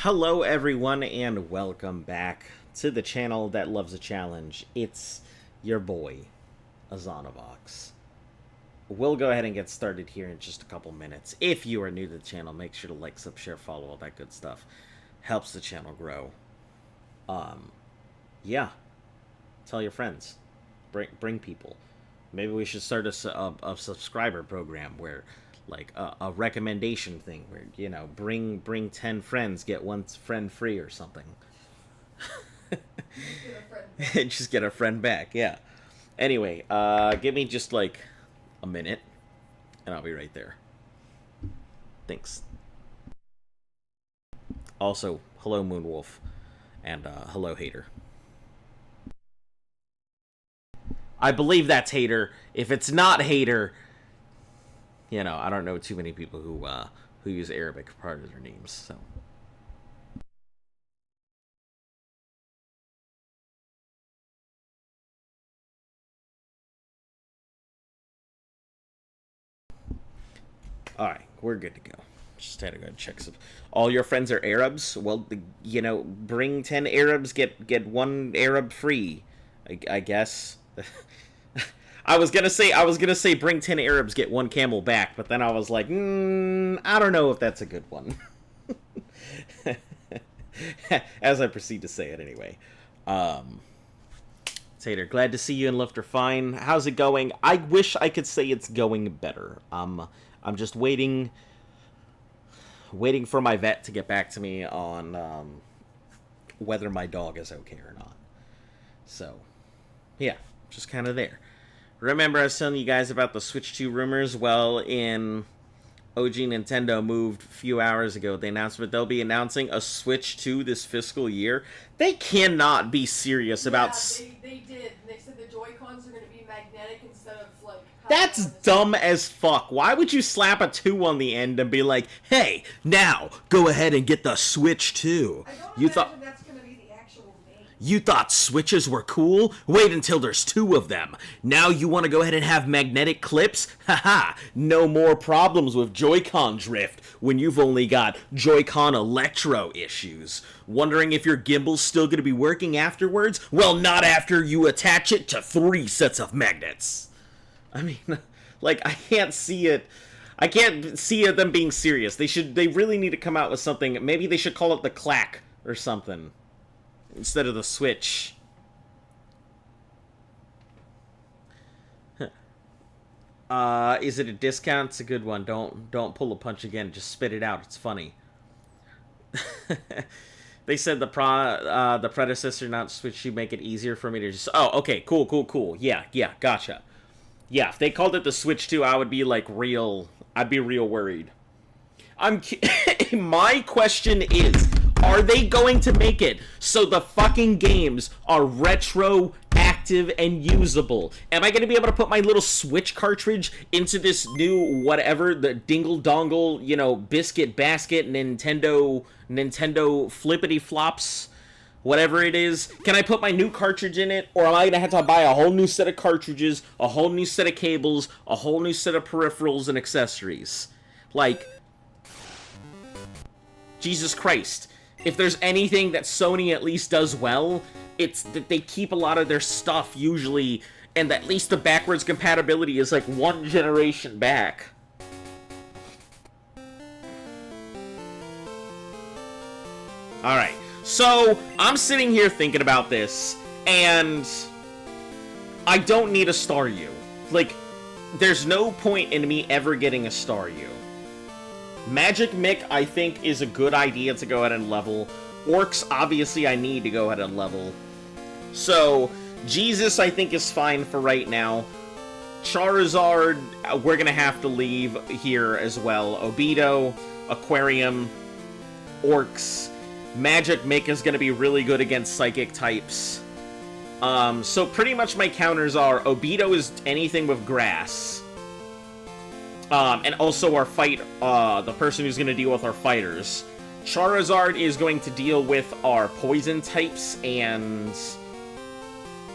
Hello everyone and welcome back to the channel that loves a challenge. It's your boy, Azanovox. We'll go ahead and get started here in just a couple minutes. If you are new to the channel, make sure to like, sub, share, follow, all that good stuff. Helps the channel grow. Yeah. Tell your friends. Bring people. Maybe we should start a subscriber program where like a recommendation thing where, you know, bring 10 friends, get one friend free or something. Just get a friend back, yeah. Anyway, give me just like a minute and I'll be right there. Thanks. Also, hello Moonwolf and hello Hater. I believe that's Hater. If it's not Hater, you know, I don't know too many people who use Arabic for part of their names, so. Alright, we're good to go. Just had to go check some. All your friends are Arabs? Well, you know, bring 10 Arabs, get one Arab free, I guess. I was gonna say bring 10 Arabs, get one camel back, but then I was like, I don't know if that's a good one. As I proceed to say it anyway. Tater, glad to see you and Lift are fine. How's it going? I wish I could say it's going better. I'm just waiting for my vet to get back to me on whether my dog is okay or not. So, yeah, just kind of there. Remember I was telling you guys about the Switch 2 rumors? Well, in OG Nintendo moved a few hours ago, they announced that they'll be announcing a Switch 2 this fiscal year. They cannot be serious about... They did. They said the Joy-Cons are going to be magnetic instead of, like... That's dumb as fuck. Why would you slap a 2 on the end and be like, hey, now, go ahead and get the Switch 2? I don't imagine that's going to be the actual name. You thought Switches were cool? Wait until there's 2 of them. Now you want to go ahead and have magnetic clips? Haha, no more problems with Joy-Con drift when you've only got Joy-Con Electro issues. Wondering if your gimbal's still going to be working afterwards? Well, not after you attach it to 3 sets of magnets. I mean, like, I can't see it. I can't see them being serious. They really need to come out with something. Maybe they should call it the Clack or something instead of the Switch. Is it a discount? It's a good one. Don't pull a punch again. Just spit it out. It's funny. They said the predecessor, not Switch, you make it easier for me to just... Oh, okay, cool. Yeah, gotcha. Yeah, if they called it the Switch 2, I would be like I'd be real worried. My question is, are they going to make it so the fucking games are retroactive and usable? Am I going to be able to put my little Switch cartridge into this new whatever, the dingle dongle, you know, biscuit basket Nintendo flippity flops, whatever it is? Can I put my new cartridge in it, or am I going to have to buy a whole new set of cartridges, a whole new set of cables, a whole new set of peripherals and accessories? Like, Jesus Christ. If there's anything that Sony at least does well, it's that they keep a lot of their stuff usually, and at least the backwards compatibility is like 1 generation back. Alright, so I'm sitting here thinking about this, and I don't need a Staryu. Like, there's no point in me ever getting a Staryu. Magic Mick, I think, is a good idea to go ahead and level. Orcs, obviously, I need to go ahead and level. So, Jesus, I think, is fine for right now. Charizard, we're gonna have to leave here as well. Obito, Aquarium, Orcs. Magic Mick is gonna be really good against Psychic types. So pretty much my counters are Obito is anything with grass. And also our the person who's going to deal with our fighters. Charizard is going to deal with our poison types and...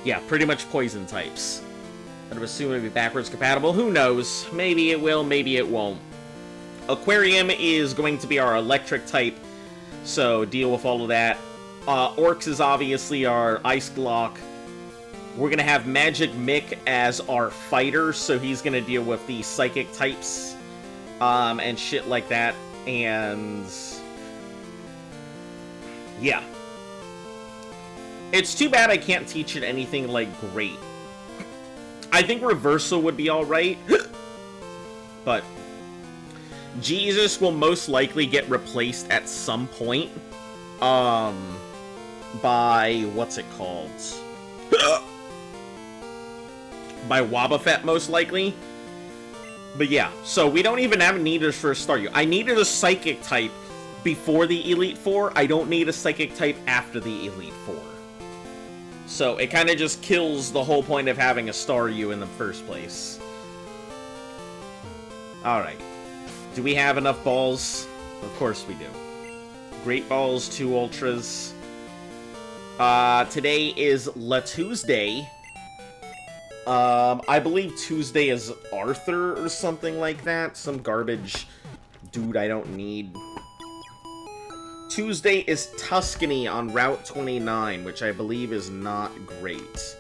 yeah, pretty much poison types. I'd assume it'd be backwards compatible. Who knows? Maybe it will, maybe it won't. Aquarium is going to be our electric type. So deal with all of that. Orcs is obviously our Ice Glock. We're gonna have Magic Mick as our fighter, so he's gonna deal with the psychic types, and shit like that. And yeah, it's too bad I can't teach it anything like great. I think Reversal would be all right, but Jesus will most likely get replaced at some point, by what's it called? By Wobbuffet, most likely. But yeah, so we don't even have needed for a Staryu. I needed a Psychic type before the Elite Four. I don't need a Psychic type after the Elite Four. So it kind of just kills the whole point of having a Staryu in the first place. Alright. Do we have enough balls? Of course we do. Great Balls, 2 Ultras. Today is La Tuesday. I believe Tuesday is Arthur or something like that. Some garbage dude I don't need. Tuesday is Tuscany on Route 29, which I believe is not great.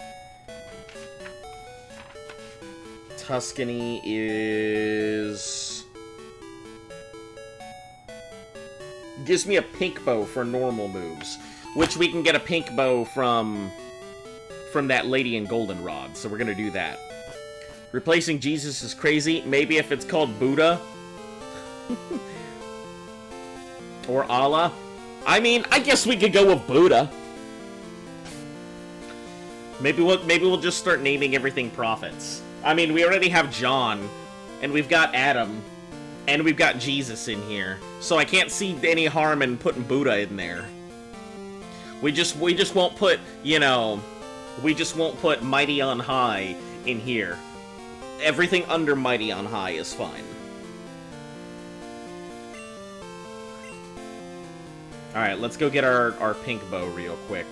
Tuscany is... gives me a pink bow for normal moves, which we can get a pink bow from that lady in Goldenrod, so we're gonna do that. Replacing Jesus is crazy. Maybe if it's called Buddha. Or Allah. I mean, I guess we could go with Buddha. Maybe we'll just start naming everything prophets. I mean, we already have John, and we've got Adam, and we've got Jesus in here. So I can't see any harm in putting Buddha in there. We just won't put, you know, we just won't put Mighty on High in here. Everything under Mighty on High is fine. Alright, let's go get our pink bow real quick.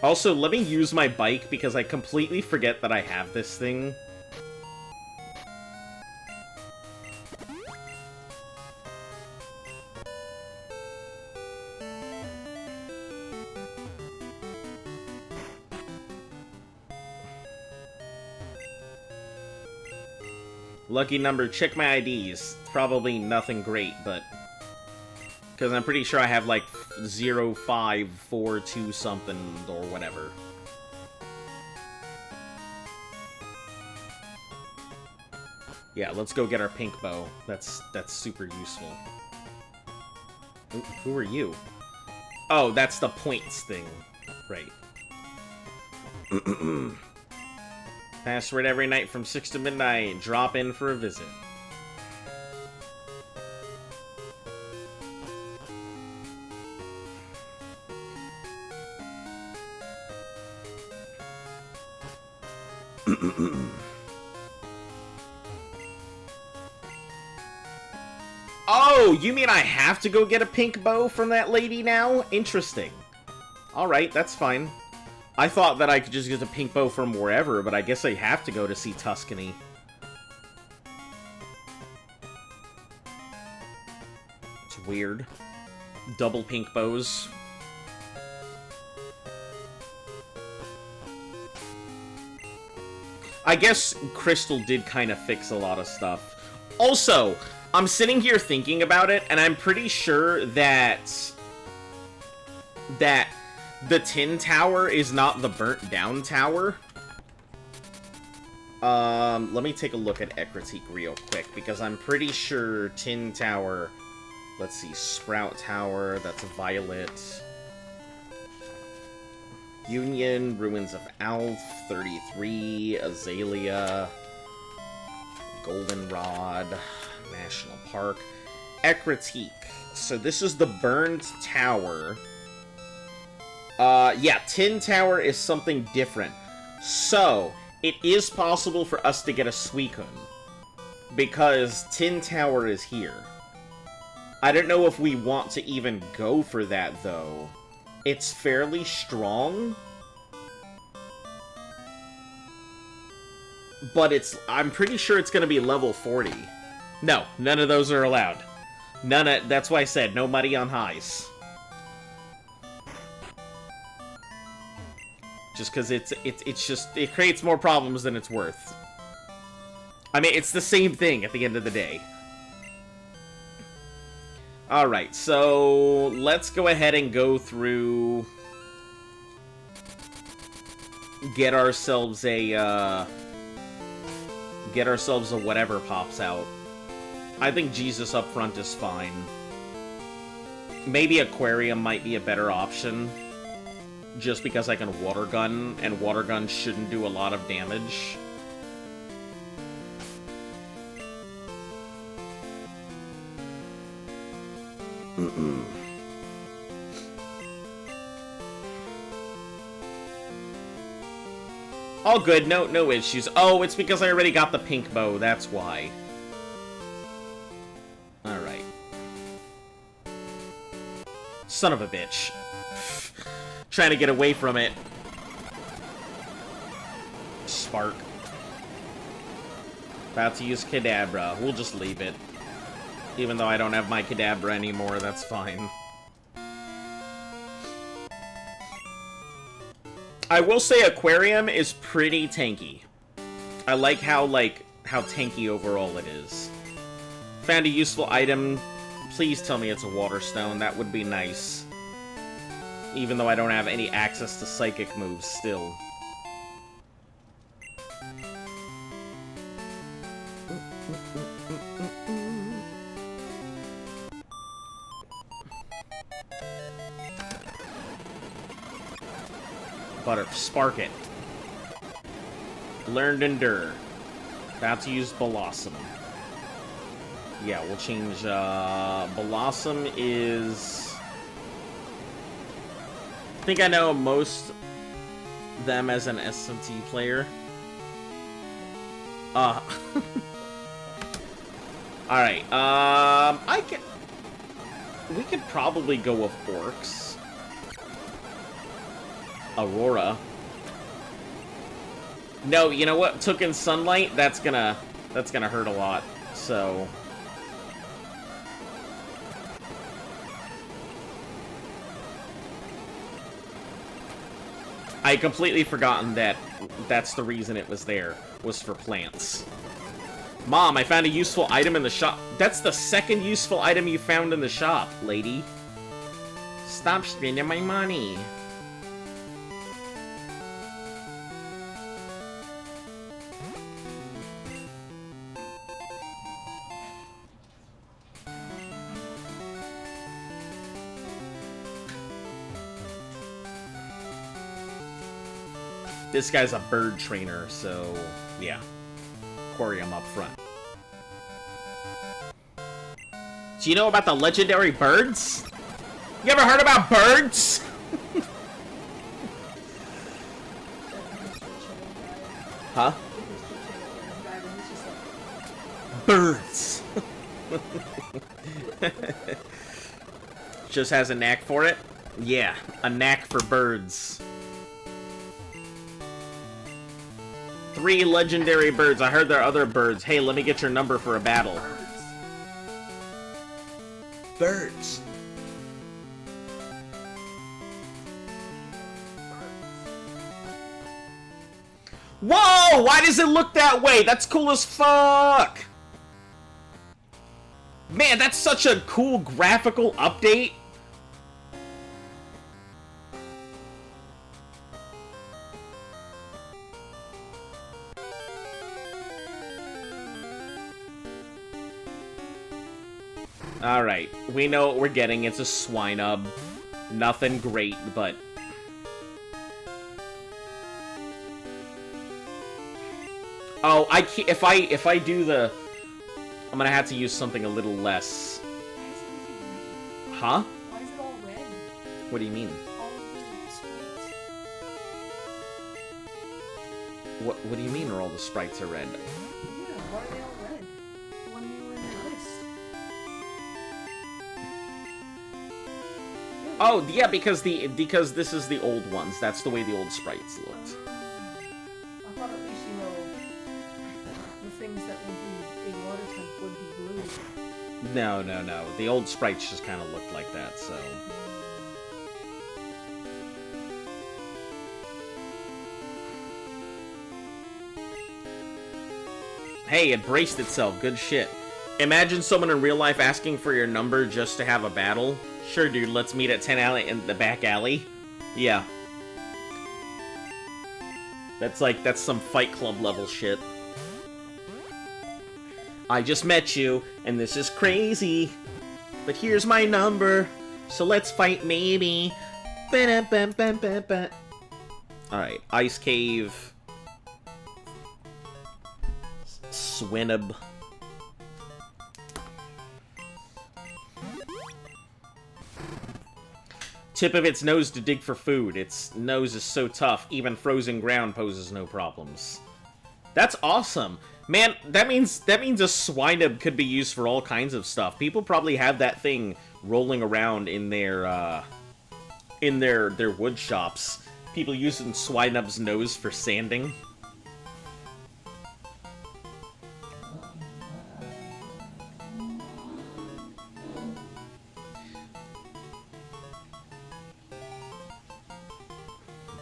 Also, let me use my bike because I completely forget that I have this thing. Lucky number, check my IDs. Probably nothing great, but... because I'm pretty sure I have, like, 0542 something, or whatever. Yeah, let's go get our pink bow. That's super useful. Who are you? Oh, that's the points thing. Right. Password every night from 6 to midnight. Drop in for a visit. Oh, you mean I have to go get a pink bow from that lady now? Interesting. Alright, that's fine. I thought that I could just get a pink bow from wherever, but I guess I have to go to see Tuscany. It's weird. Double pink bows. I guess Crystal did kind of fix a lot of stuff. Also, I'm sitting here thinking about it, and I'm pretty sure that the Tin Tower is not the burnt down tower. Let me take a look at Ekritique real quick, because I'm pretty sure Tin Tower... let's see, Sprout Tower, that's Violet. Union, Ruins of Alf, 33, Azalea, Goldenrod, National Park. Ekritique. So this is the burned tower. Yeah, Tin Tower is something different. So, it is possible for us to get a Suicune, because Tin Tower is here. I don't know if we want to even go for that, though. It's fairly strong. But I'm pretty sure it's going to be level 40. No, none of those are allowed. That's why I said no money on highs. Just because it creates more problems than it's worth. I mean, it's the same thing at the end of the day. Alright, so let's go ahead and go through... Get ourselves a whatever pops out. I think Jesus up front is fine. Maybe Aquarium might be a better option. Just because I can water gun, and water guns shouldn't do a lot of damage. All good, no issues. Oh, it's because I already got the pink bow, that's why. Alright. Son of a bitch. Trying to get away from it. Spark. About to use Kadabra. We'll just leave it. Even though I don't have my Kadabra anymore, that's fine. I will say Aquarium is pretty tanky. I like how tanky overall it is. Found a useful item. Please tell me it's a water stone. That would be nice. Even though I don't have any access to psychic moves still. Butter, spark it. Learned Endure. About to use Blossom. Yeah, we'll change, Blossom is... I think I know most them as an SMT player. Alright, we could probably go with Orcs. Aurora. No, you know what? Took in Sunlight, that's gonna hurt a lot, so... I had completely forgotten that that's the reason it was there, was for plants. Mom, I found a useful item in the shop. That's the second useful item you found in the shop, lady. Stop spending my money. This guy's a bird trainer, so yeah. Aquarium up front. Do you know about the legendary birds? You ever heard about birds? Huh? Birds. Just has a knack for it? Yeah, a knack for birds. 3 legendary birds. I heard there are other birds. Hey, let me get your number for a battle. Birds. Whoa! Why does it look that way? That's cool as fuck! Man, that's such a cool graphical update. Alright, we know what we're getting. It's a Swinub. Nothing great, but... Oh, I can't, if I do the... I'm gonna have to use something a little less. Huh? Why is it all red? What do you mean? All of the sprites. What do you mean are all the sprites are red? Yeah, why are they all red? When we were in the list. Oh, yeah, because this is the old ones. That's the way the old sprites looked. I thought at least you know the things that would be the water type would be blue. No, no, no. The old sprites just kind of looked like that, so... Hey, it braced itself. Good shit. Imagine someone in real life asking for your number just to have a battle. Sure, dude, let's meet at 10 alley in the back alley. Yeah. That's some Fight Club level shit. I just met you, and this is crazy. But here's my number, so let's fight maybe. Alright, Ice Cave. Swinub. Tip of its nose to dig for food. Its nose is so tough, even frozen ground poses no problems. That's awesome. Man, that means a Swinub could be used for all kinds of stuff. People probably have that thing rolling around in their wood shops. People using Swinub's nose for sanding.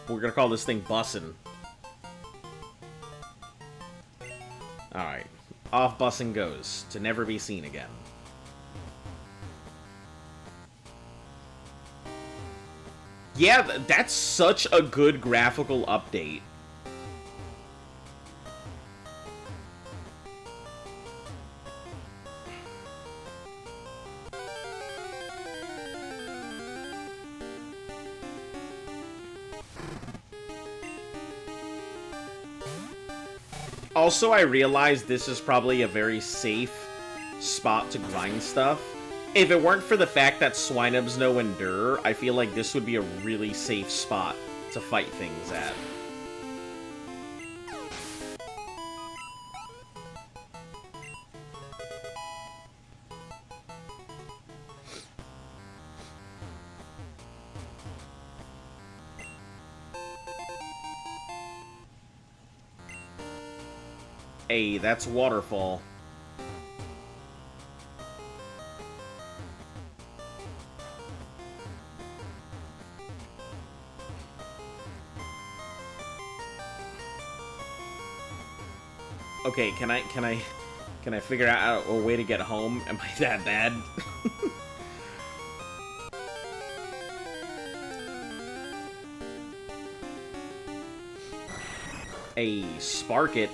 We're gonna call this thing bussin'. Alright. Off bussin' goes, to never be seen again. Yeah, that's such a good graphical update. Also, I realize this is probably a very safe spot to grind stuff. If it weren't for the fact that Swinubs know Endure, I feel like this would be a really safe spot to fight things at. Hey, that's Waterfall. Okay, can I figure out a way to get home? Am I that bad? Hey, spark it.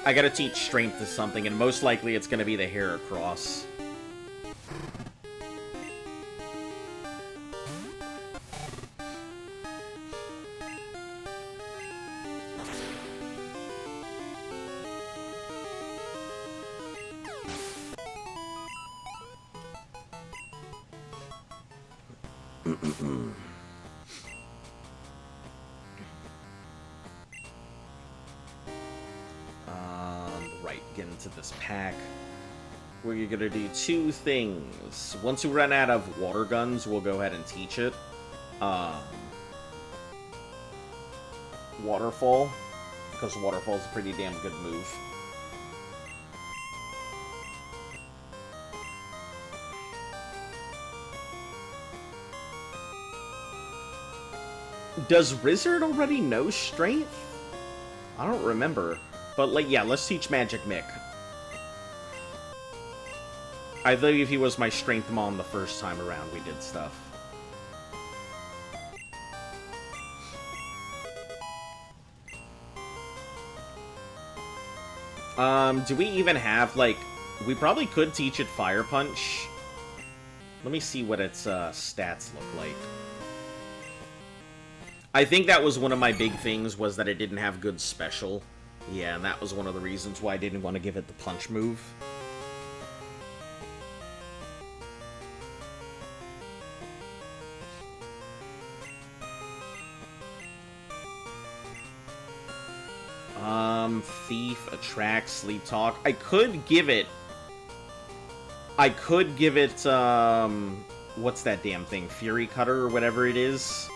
I gotta teach strength to something, and most likely it's gonna be the Heracross. Right, get into this pack. We're gonna do two things. Once we run out of water guns, we'll go ahead and teach it. Waterfall, because Waterfall's a pretty damn good move. Does Rizzard already know Strength? I don't remember. But, like, yeah, let's teach Magic Mick. I believe he was my Strength Mom the first time around we did stuff. Do we even have, like... We probably could teach it Fire Punch. Let me see what its stats look like. I think that was one of my big things, was that it didn't have good special. Yeah, and that was one of the reasons why I didn't want to give it the punch move. Thief, Attract, Sleep Talk. I could give it, what's that damn thing? Fury Cutter or whatever it is.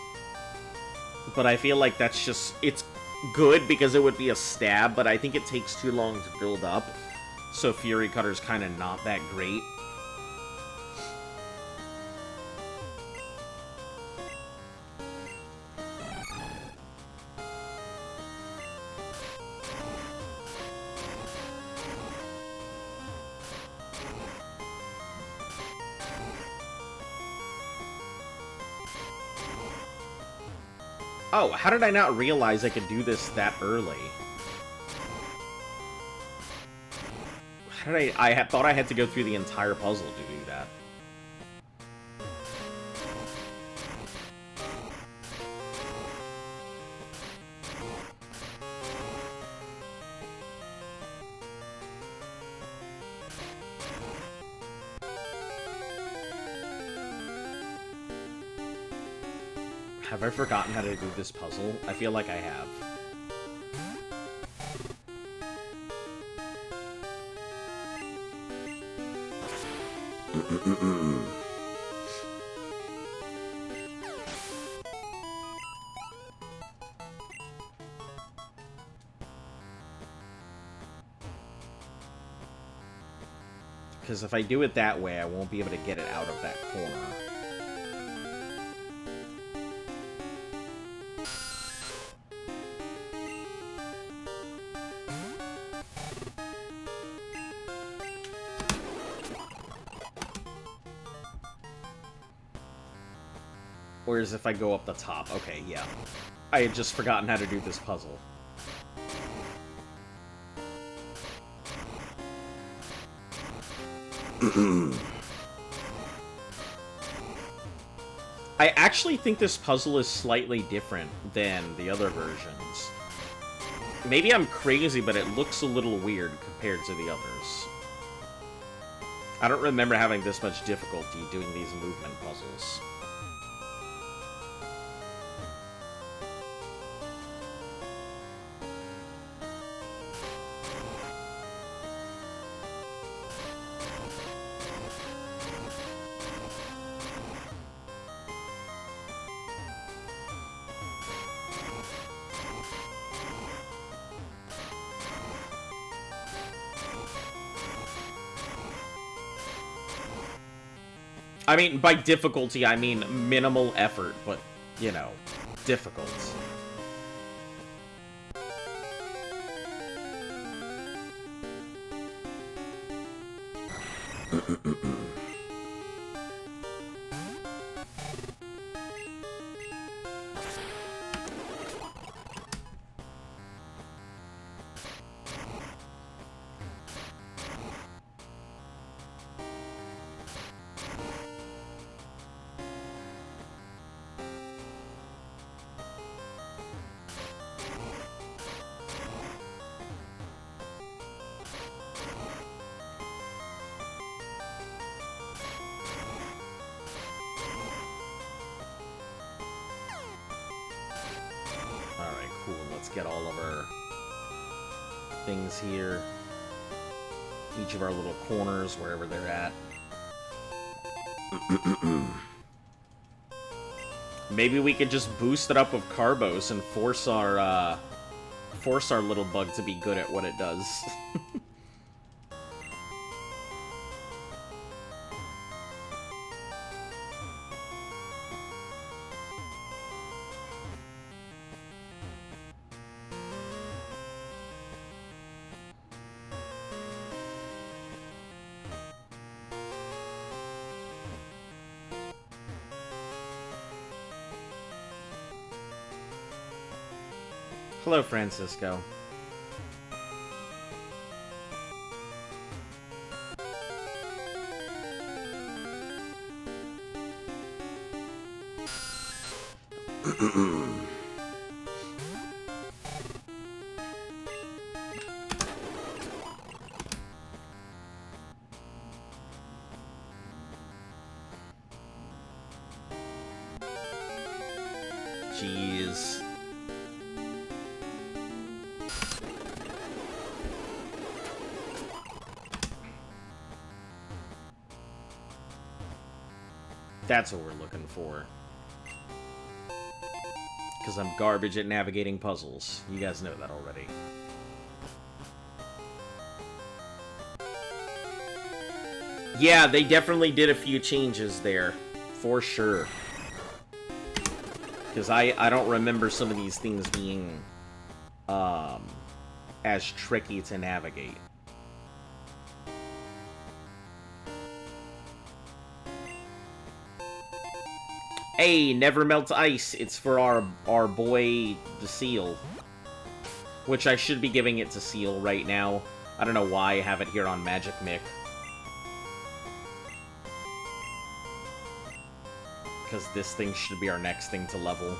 But I feel like that's just, it's good because it would be a stab, but I think it takes too long to build up. So Fury Cutter's kind of not that great. Oh, how did I not realize I could do this that early? How did I thought I had to go through the entire puzzle to do that. Have I forgotten how to do this puzzle? I feel like I have. Because if I do it that way, I won't be able to get it out of that corner. Whereas if I go up the top, okay, yeah. I had just forgotten how to do this puzzle. I actually think this puzzle is slightly different than the other versions. Maybe I'm crazy, but it looks a little weird compared to the others. I don't remember having this much difficulty doing these movement puzzles. I mean, by difficulty, I mean minimal effort, but, you know, difficult. Get all of our things here. Each of our little corners, wherever they're at. Maybe we could just boost it up with Carbos and force our little bug to be good at what it does. Hello, Francisco. Jeez. That's what we're looking for. Because I'm garbage at navigating puzzles. You guys know that already. Yeah, they definitely did a few changes there. For sure. Because I don't remember some of these things being as tricky to navigate. Hey, never melts ice. It's for our boy, the seal. Which I should be giving it to Seal right now. I don't know why I have it here on Magic Mick. Because this thing should be our next thing to level.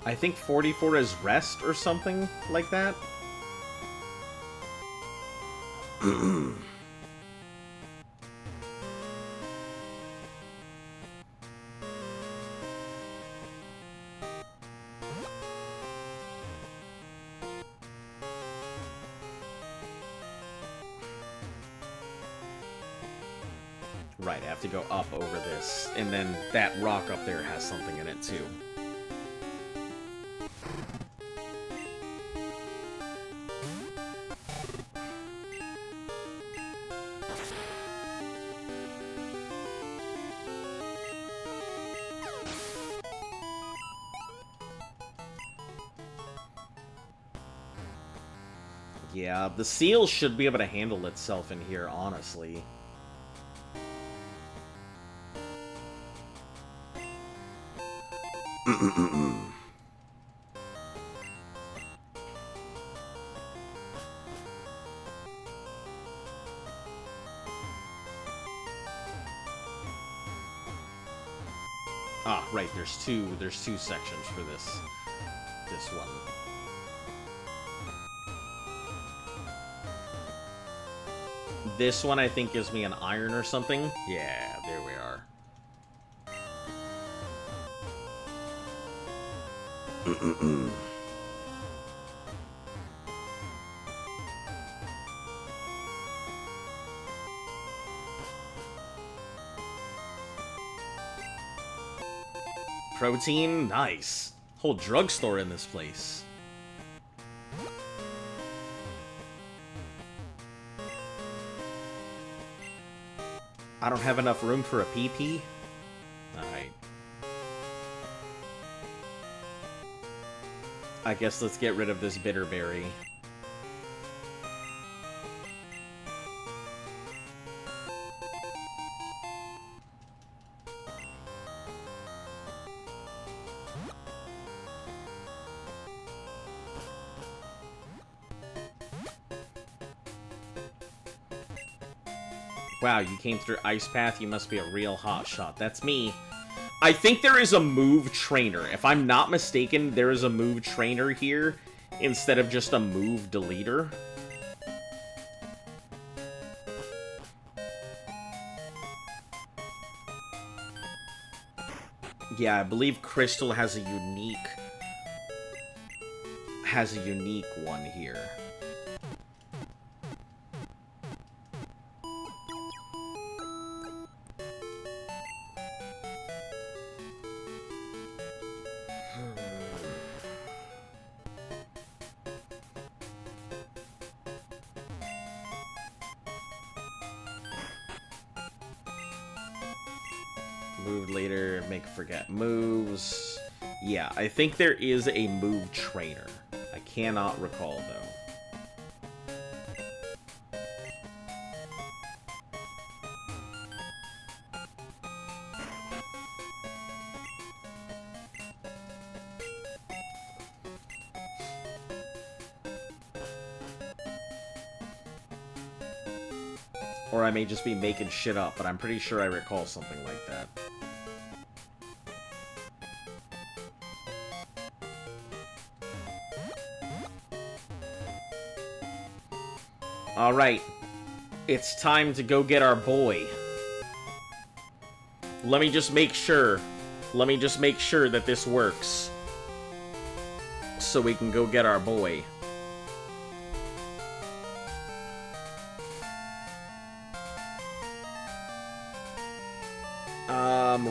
I think 44 is rest or something like that. Right, I have to go up over this, and then that rock up there has something in it too. Yeah, the seal should be able to handle itself in here, honestly. Ah, right, there's two sections for this one. This one, I think, gives me an iron or something. Yeah, there we are. Protein? Nice. Whole drugstore in this place. I don't have enough room for a PP? Alright. I guess let's get rid of this bitterberry. Wow, you came through Ice Path, you must be a real hotshot. That's me. I think there is a move trainer. If I'm not mistaken, there is a move trainer here instead of just a move deleter. Yeah, I believe Crystal has a unique one here. Move later, make forget moves. Yeah, I think there is a move trainer. I cannot recall, though. Or I may just be making shit up, but I'm pretty sure I recall something like that. Alright. It's time to go get our boy. Let me just make sure. Let me just make sure that this works. So we can go get our boy.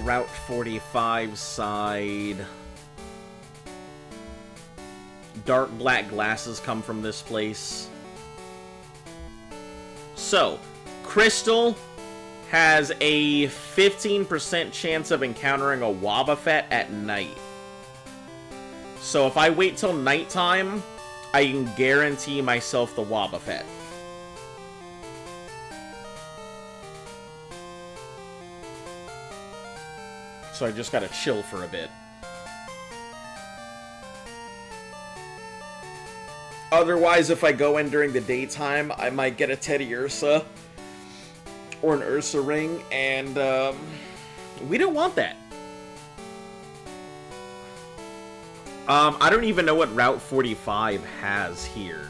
Route 45 side. Dark black glasses come from this place. So, Crystal has a 15% chance of encountering a Wobbuffet at night. So if I wait till nighttime, I can guarantee myself the Wobbuffet. So I just gotta chill for a bit. Otherwise, if I go in during the daytime, I might get a Teddy Ursa. Or an Ursa ring, and we don't want that. I don't even know what Route 45 has here.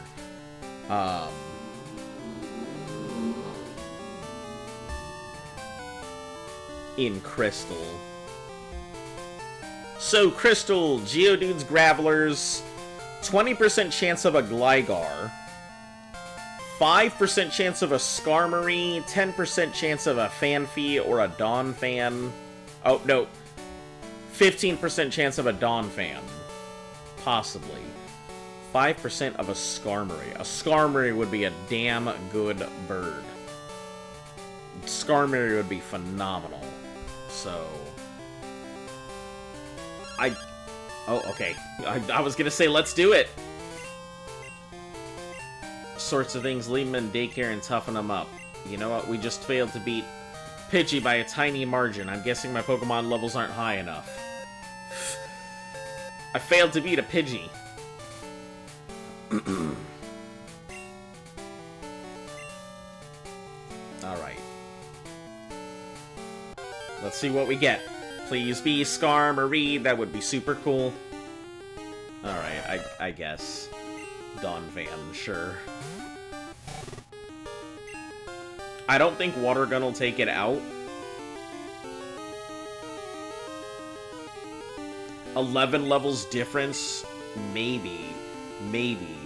In Crystal. So, Crystal, Geodudes, Gravelers, 20% chance of a Gligar, 5% chance of a Skarmory, 10% chance of a Fanfy or a Donphan. Oh, no. 15% chance of a Donphan. Possibly. 5% of a Skarmory. A Skarmory would be a damn good bird. Skarmory would be phenomenal. So... Oh, okay. I was gonna say, let's do it! Sorts of things, leave them in daycare and toughen them up. You know what? We just failed to beat Pidgey by a tiny margin. I'm guessing my Pokemon levels aren't high enough. I failed to beat a Pidgey. Alright. Let's see what we get. Please be Skarmory. That would be super cool. Alright, I guess. Donphan, sure. I don't think Water Gun will take it out. 11 levels difference? Maybe. Maybe.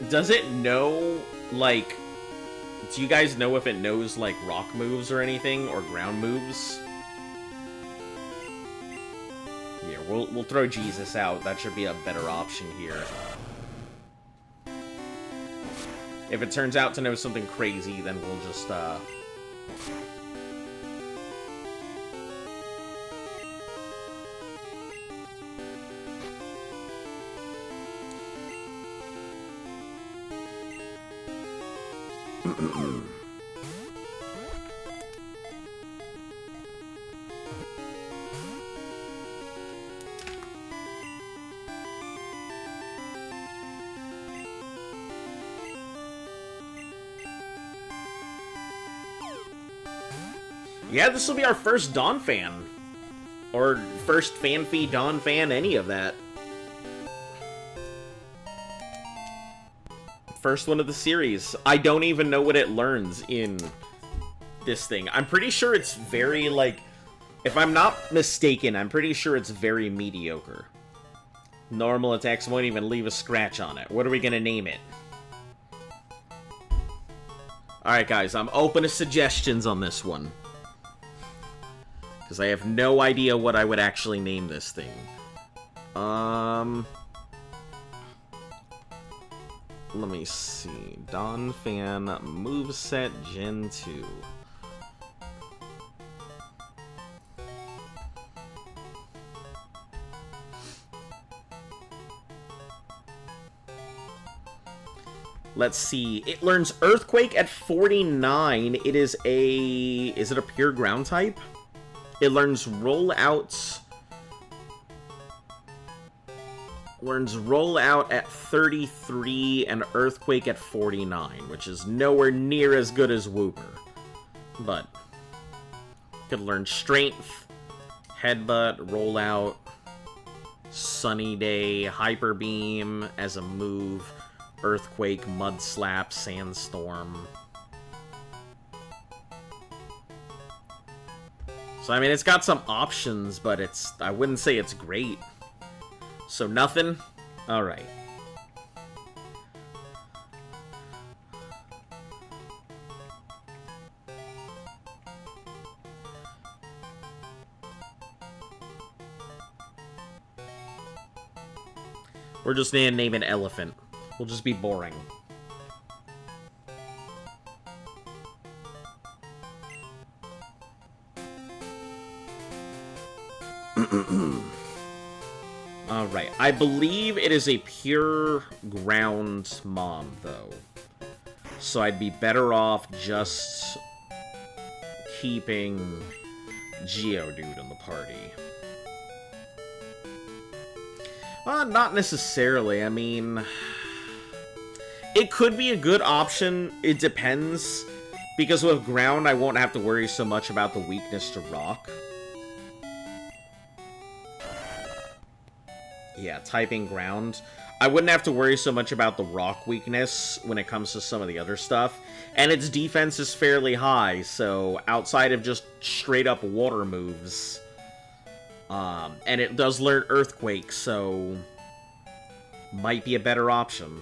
Does it know, like... Do you guys know if it knows, like, rock moves or anything? Or ground moves? Yeah, we'll throw Jesus out. That should be a better option here. If it turns out to know something crazy, then we'll just, Yeah, this will be our first Donphan. Or first Fanfy, Donphan, any of that. First one of the series. I don't even know what it learns in this thing. I'm pretty sure it's very, like... If I'm not mistaken, I'm pretty sure it's very mediocre. Normal attacks won't even leave a scratch on it. What are we gonna name it? Alright, guys, I'm open to suggestions on this one. Because I have no idea what I would actually name this thing. Let me see. Donphan Moveset Gen 2. Let's see. It learns Earthquake at 49. It is a... Is it a pure ground type? It learns Rollout. Learns Rollout at 33 and Earthquake at 49, which is nowhere near as good as Wooper. But could learn Strength, Headbutt, Rollout. Sunny Day, Hyper Beam as a move, Earthquake, Mud Slap, Sandstorm. So, I mean, it's got some options, but I wouldn't say it's great. So, nothing? Alright. We're just gonna name an elephant. We'll just be boring. Alright, I believe it is a pure ground mom, though. So I'd be better off just keeping Geodude in the party. Not necessarily. I mean, it could be a good option. It depends. Because with ground, I won't have to worry so much about the weakness to rock. Yeah, typing ground. I wouldn't have to worry so much about the rock weakness when it comes to some of the other stuff. And its defense is fairly high, so outside of just straight up water moves... and it does learn Earthquake, so... might be a better option.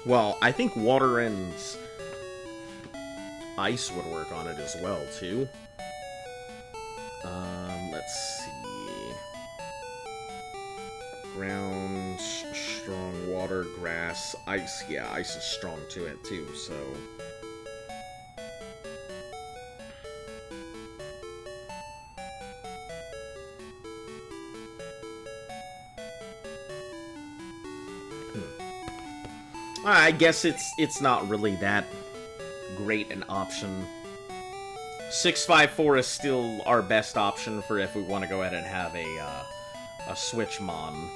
Well, I think Water and Ice would work on it as well, too. Let's see... Ground, strong, water, grass, ice. Yeah, ice is strong to it, too, so... I guess it's not really that great an option. 654 is still our best option for if we want to go ahead and have a Switch Mon.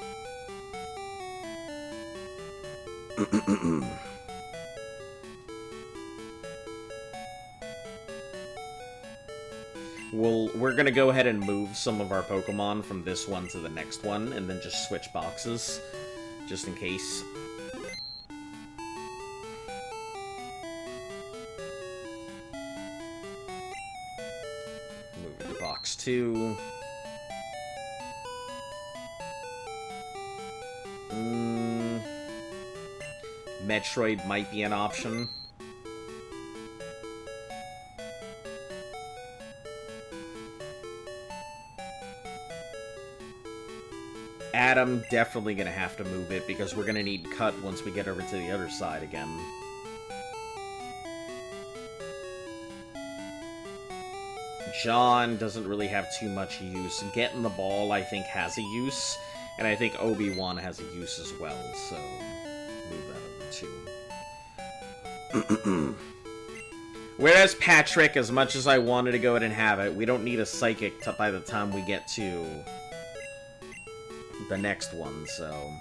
We're gonna go ahead and move some of our Pokemon from this one to the next one, and then just switch boxes, just in case. Box 2. Metroid might be an option. Adam, definitely gonna have to move it because we're gonna need Cut once we get over to the other side again. John doesn't really have too much use. Getting the ball, I think, has a use. And I think Obi-Wan has a use as well, so... move that over too. Whereas Patrick, as much as I wanted to go ahead and have it, we don't need a Psychic by the time we get to... the next one, so...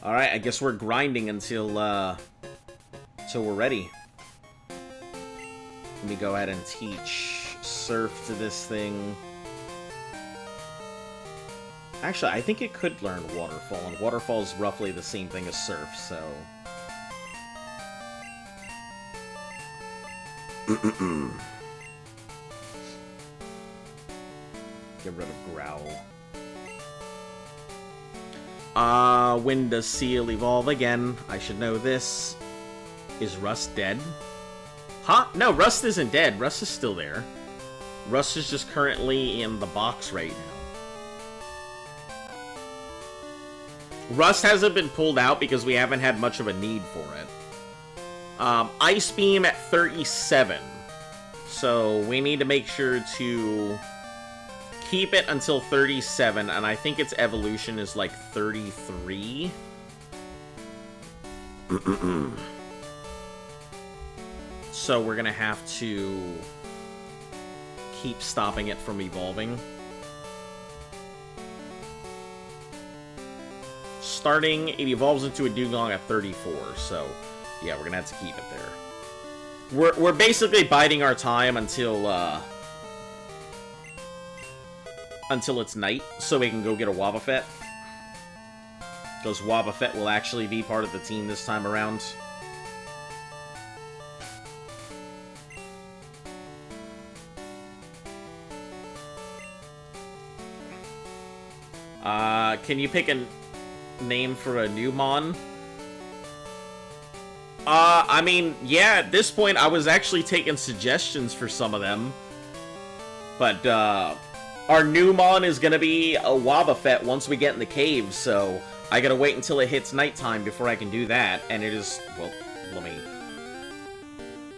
Alright, I guess we're grinding until we're ready. Let me go ahead and teach Surf to this thing. Actually, I think it could learn Waterfall, and Waterfall is roughly the same thing as Surf, so... Get rid of Growl. When does Seal evolve again? I should know this. Is Rust dead? Huh? No, Rust isn't dead. Rust is still there. Rust is just currently in the box right now. Rust hasn't been pulled out because we haven't had much of a need for it. Ice Beam at 37. So we need to make sure to... keep it until 37, and I think its evolution is like 33. So we're gonna have to keep stopping it from evolving. Starting, it evolves into a Dugong at 34, so yeah, we're gonna have to keep it there. We're basically biding our time until it's night, so we can go get a Wobbuffet. Because Wobbuffet will actually be part of the team this time around. Can you pick a name for a new Mon? I mean, yeah, at this point, I was actually taking suggestions for some of them. But, our new Mon is gonna be a Wobbuffet once we get in the cave, so I gotta wait until it hits nighttime before I can do that, and it is, well,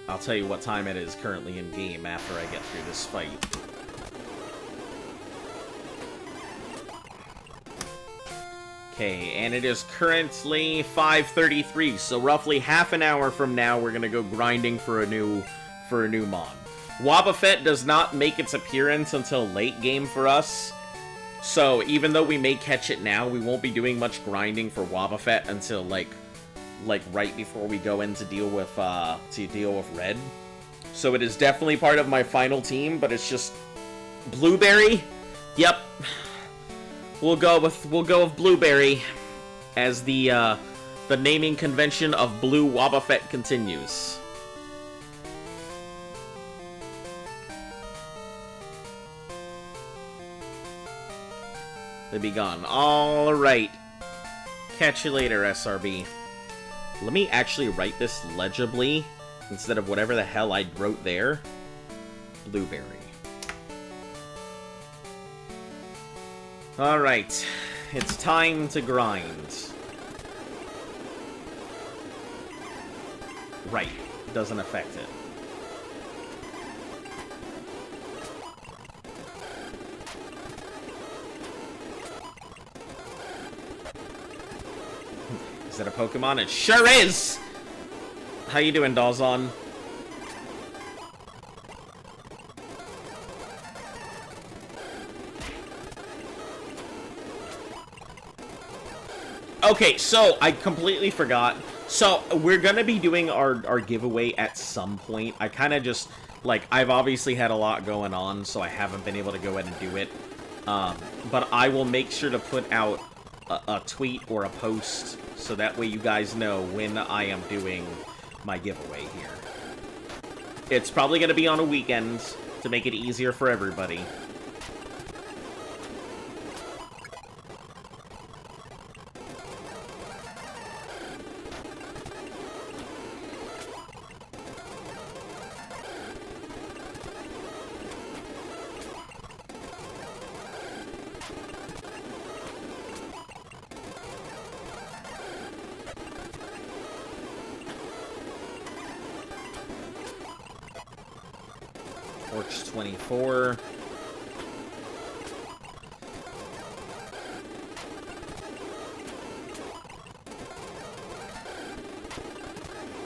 I'll tell you what time it is currently in game after I get through this fight. Okay, and it is currently 5:33, so roughly half an hour from now we're gonna go grinding for a new Mon. Wobbuffet does not make its appearance until late game for us, so even though we may catch it now, we won't be doing much grinding for Wobbuffet until like right before we go in to deal with Red. So it is definitely part of my final team, but it's just Blueberry. Yep. We'll go with Blueberry as the naming convention of Blue Wobbuffet continues. They be gone. All right. Catch you later, SRB. Let me actually write this legibly instead of whatever the hell I wrote there. Blueberry. Alright, it's time to grind. Right, doesn't affect it. Is that a Pokemon? It sure is! How you doing, Dawson? Okay, so I completely forgot. So we're gonna be doing our giveaway at some point. I kind of just, like, I've obviously had a lot going on, so I haven't been able to go ahead and do it. But I will make sure to put out a tweet or a post, so that way you guys know when I am doing my giveaway here. It's probably gonna be on a weekend to make it easier for everybody. Torch 24.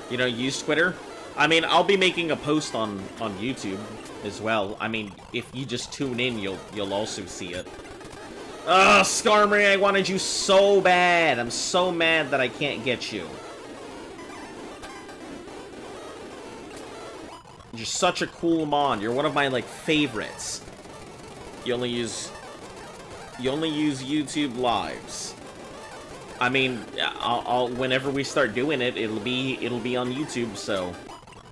You know, use Twitter. I mean, I'll be making a post on YouTube as well. I mean, if you just tune in, you'll also see it. Ugh, Skarmory, I wanted you so bad. I'm so mad that I can't get you. You're such a cool Mon. You're one of my, like, favorites. You only use YouTube Lives. I mean, I'll whenever we start doing it, it'll be on YouTube, so,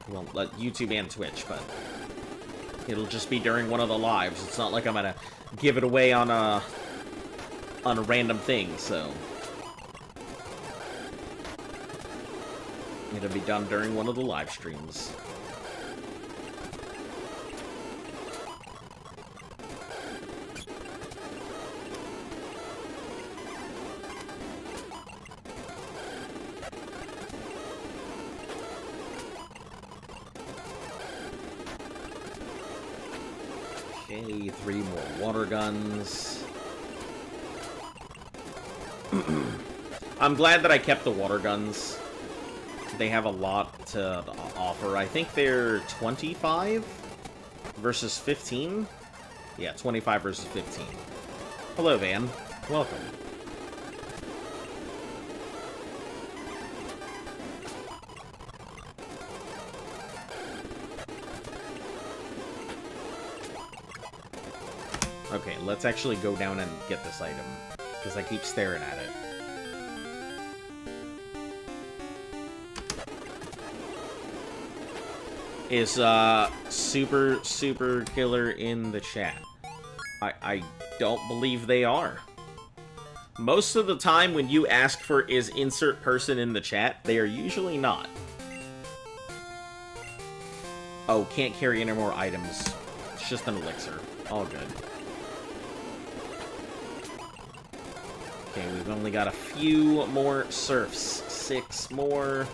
well, YouTube and Twitch, but it'll just be during one of the lives. It's not like I'm gonna give it away on a random thing, so it'll be done during one of the live streams. Okay, 3 more water guns. I'm glad that I kept the water guns. They have a lot to offer. I think they're 25? versus 15? Yeah, 25 versus 15. Hello, Van. Welcome. Okay, let's actually go down and get this item, because I keep staring at it. Is, super killer in the chat? I don't believe they are. Most of the time when you ask for is insert person in the chat, they are usually not. Oh, can't carry any more items. It's just an elixir. All good. Okay, we've only got a few more serfs. 6 more.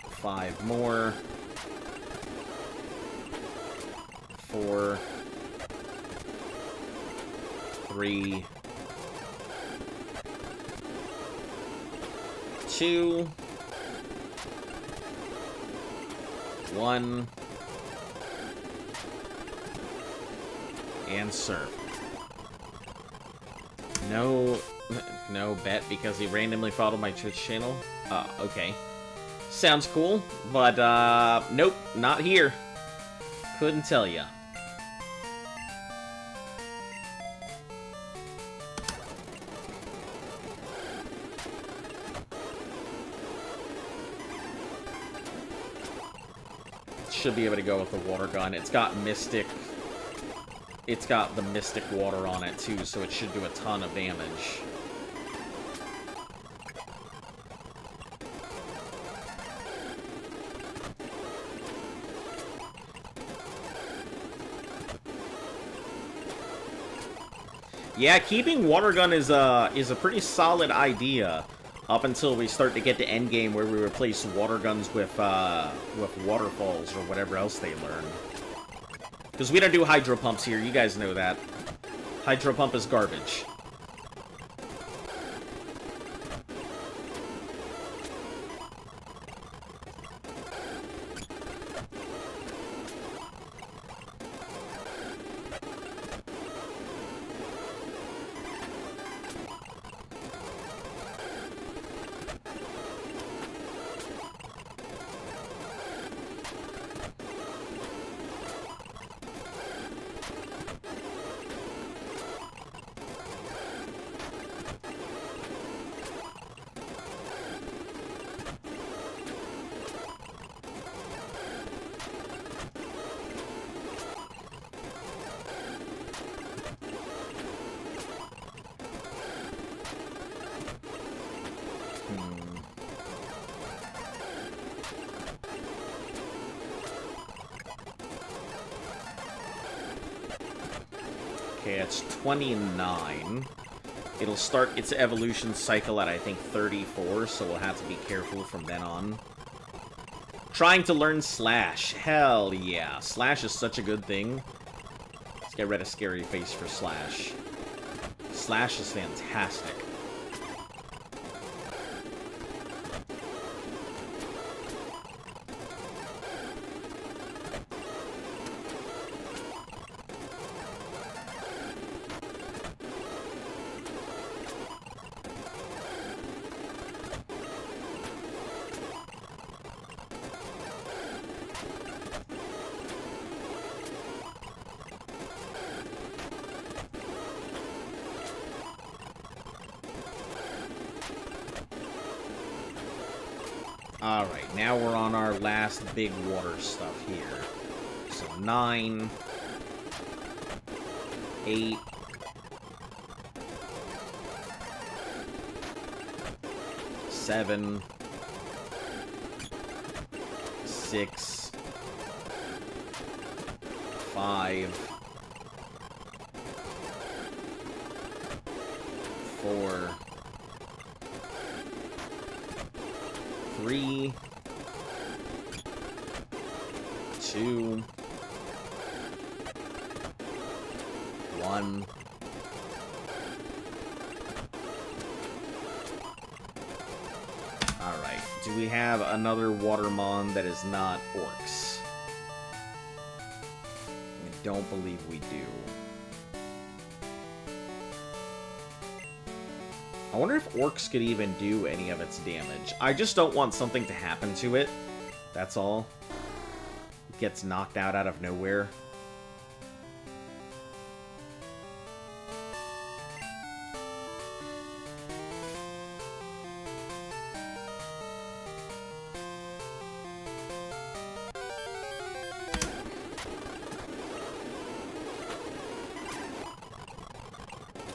5 more. 4. 3. 2. 1. And serve. No bet because he randomly followed my Twitch channel. Okay. Sounds cool, but, nope, not here. Couldn't tell ya. Should be able to go with the water gun. It's got Mystic. It's got the Mystic water on it, too, so it should do a ton of damage. Yeah, keeping water gun is a pretty solid idea up until we start to get to endgame where we replace water guns with waterfalls or whatever else they learn. Because we don't do hydro pumps here, you guys know that. Hydro pump is garbage. Okay, it's 29. It'll start its evolution cycle at, I think, 34, so we'll have to be careful from then on. Trying to learn Slash. Hell yeah. Slash is such a good thing. Let's get rid of Scary Face for Slash. Slash is fantastic. Alright, now we're on our last big water stuff here. So 9, 8, 7, 6, 5, 4, 3, 2, 1. Alright, do we have another Watermon that is not orcs? don't believe we do. I wonder if orcs could even do any of its damage. I just don't want something to happen to it. That's all. It gets knocked out of nowhere.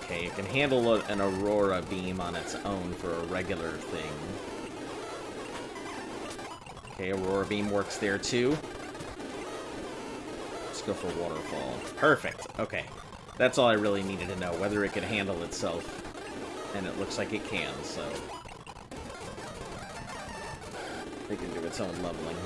Okay, it can handle an Aurora Beam on its own for a regular thing. Okay, Aurora Beam works there too. Let's go for Waterfall. Perfect. Okay. That's all I really needed to know, whether it could handle itself. And it looks like it can, so... it can do its own leveling.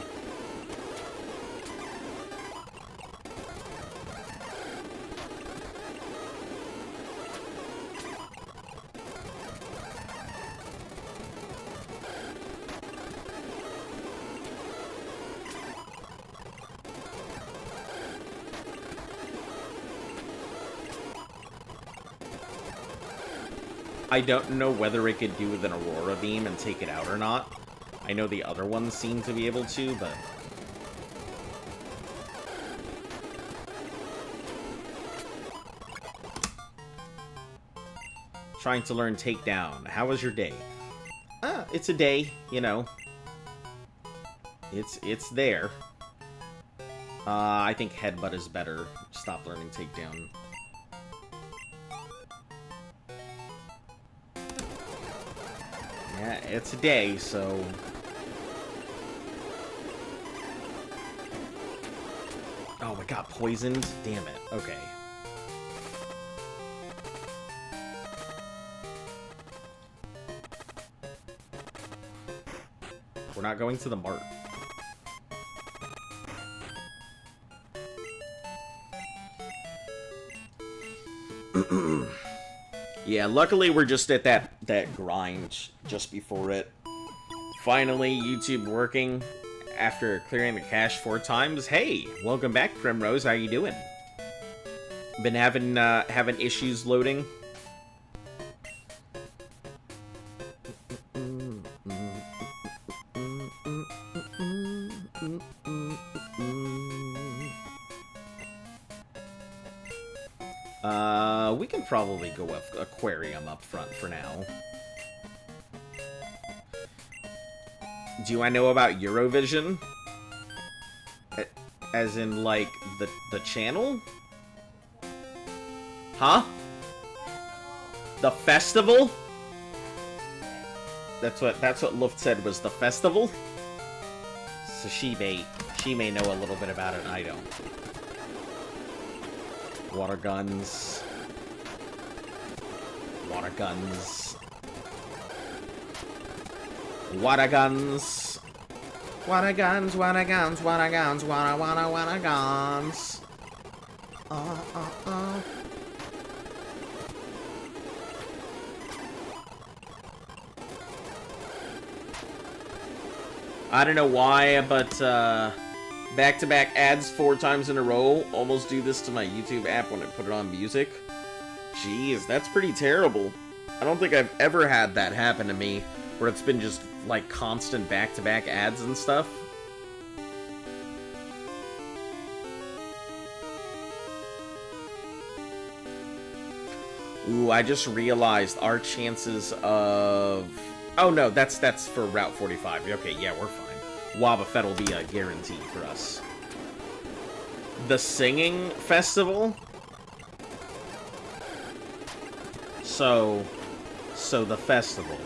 I don't know whether it could do with an Aurora Beam and take it out or not. I know the other ones seem to be able to, but... trying to learn Takedown. How was your day? It's a day, you know. It's there. I think Headbutt is better. Stop learning Takedown. Yeah, it's a day, so... oh, it got poisoned? Damn it. Okay. We're not going to the mart. Yeah, luckily we're just at that grind just before it. Finally, YouTube working after clearing the cache 4 times. Hey, welcome back, Primrose. How you doing? Been having issues loading? We can probably go with Aquarium up front for now. Do I know about Eurovision? As in, like, the channel? Huh? The festival? That's what Luft said was the festival? So she may know a little bit about it and I don't. Water guns. Water guns. Water guns. Water guns, water guns, water guns, water guns. I don't know why, but back-to-back ads 4 times in a row almost do this to my YouTube app when I put it on music. Jeez, that's pretty terrible. I don't think I've ever had that happen to me, where it's been just, like, constant back-to-back ads and stuff. Ooh, I just realized our chances of... oh, no, that's for Route 45. Okay, yeah, we're fine. Wobbuffet will be a guarantee for us. The singing festival? So the festival.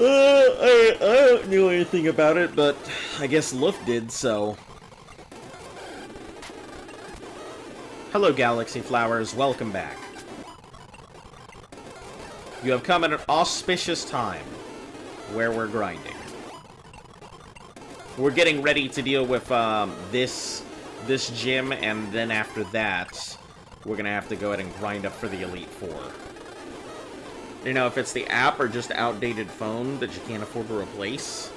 I don't know anything about it, but I guess Luft did, so... hello, Galaxy Flowers. Welcome back. You have come at an auspicious time where we're grinding. We're getting ready to deal with this gym, and then after that, we're gonna have to go ahead and grind up for the Elite Four. You know, if it's the app or just outdated phone that you can't afford to replace.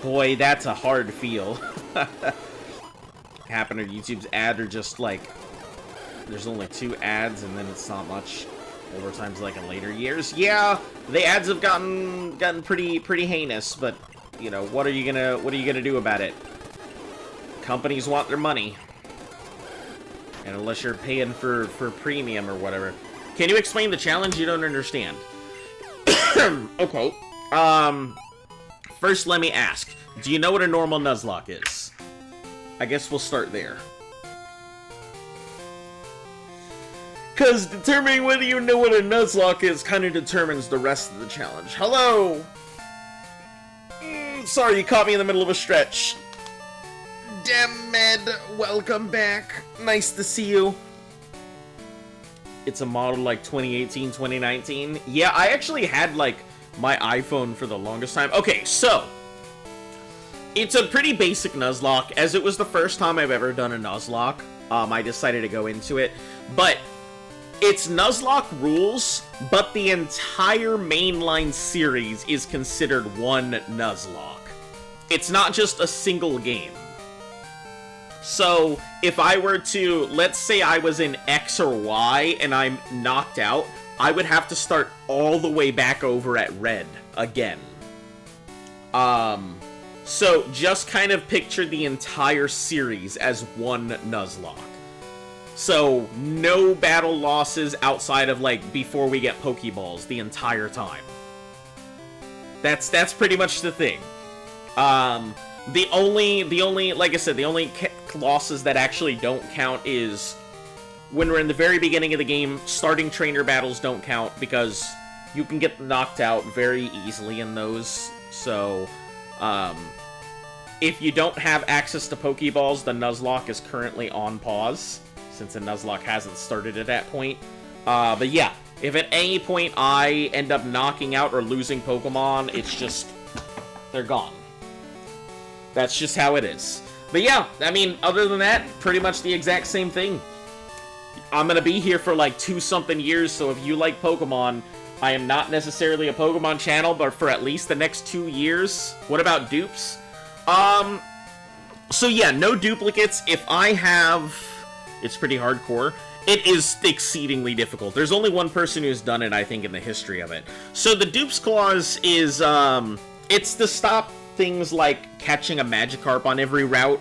Boy, that's a hard feel. Happen to YouTube's ad or just like there's only 2 ads and then it's not much. Overtime's like in later years. Yeah, the ads have gotten pretty heinous, but you know, what are you gonna do about it? Companies want their money. And unless you're paying for premium or whatever. Can you explain the challenge? You don't understand. Okay. First let me ask, do you know what a normal Nuzlocke is? I guess we'll start there. Because determining whether you know what a Nuzlocke is kind of determines the rest of the challenge. Hello! Sorry, you caught me in the middle of a stretch. Damn, Med, welcome back. Nice to see you. It's a model like 2018, 2019. Yeah, I actually had, like, my iPhone for the longest time. Okay, so it's a pretty basic Nuzlocke. As it was the first time I've ever done a Nuzlocke, I decided to go into it. But it's Nuzlocke rules, but the entire mainline series is considered one Nuzlocke. It's not just a single game. So, if I were to, let's say I was in X or Y and I'm knocked out, I would have to start all the way back over at Red again. So just kind of picture the entire series as one Nuzlocke. So, no battle losses outside of, like, before we get Pokeballs the entire time. That's pretty much the thing. The only, like I said, the only losses that actually don't count is when we're in the very beginning of the game, starting trainer battles don't count because you can get knocked out very easily in those. So, if you don't have access to Pokeballs, the Nuzlocke is currently on pause, since the Nuzlocke hasn't started at that point. But yeah, if at any point I end up knocking out or losing Pokemon, it's just, they're gone. That's just how it is. But yeah, I mean, other than that, pretty much the exact same thing. I'm gonna be here for like 2-something years, so if you like Pokemon, I am not necessarily a Pokemon channel, but for at least the next 2 years. What about dupes? So yeah, no duplicates. If I have... It's pretty hardcore. It is exceedingly difficult. There's only one person who's done it, I think, in the history of it. So the dupes clause is, it's to stop things like catching a Magikarp on every route,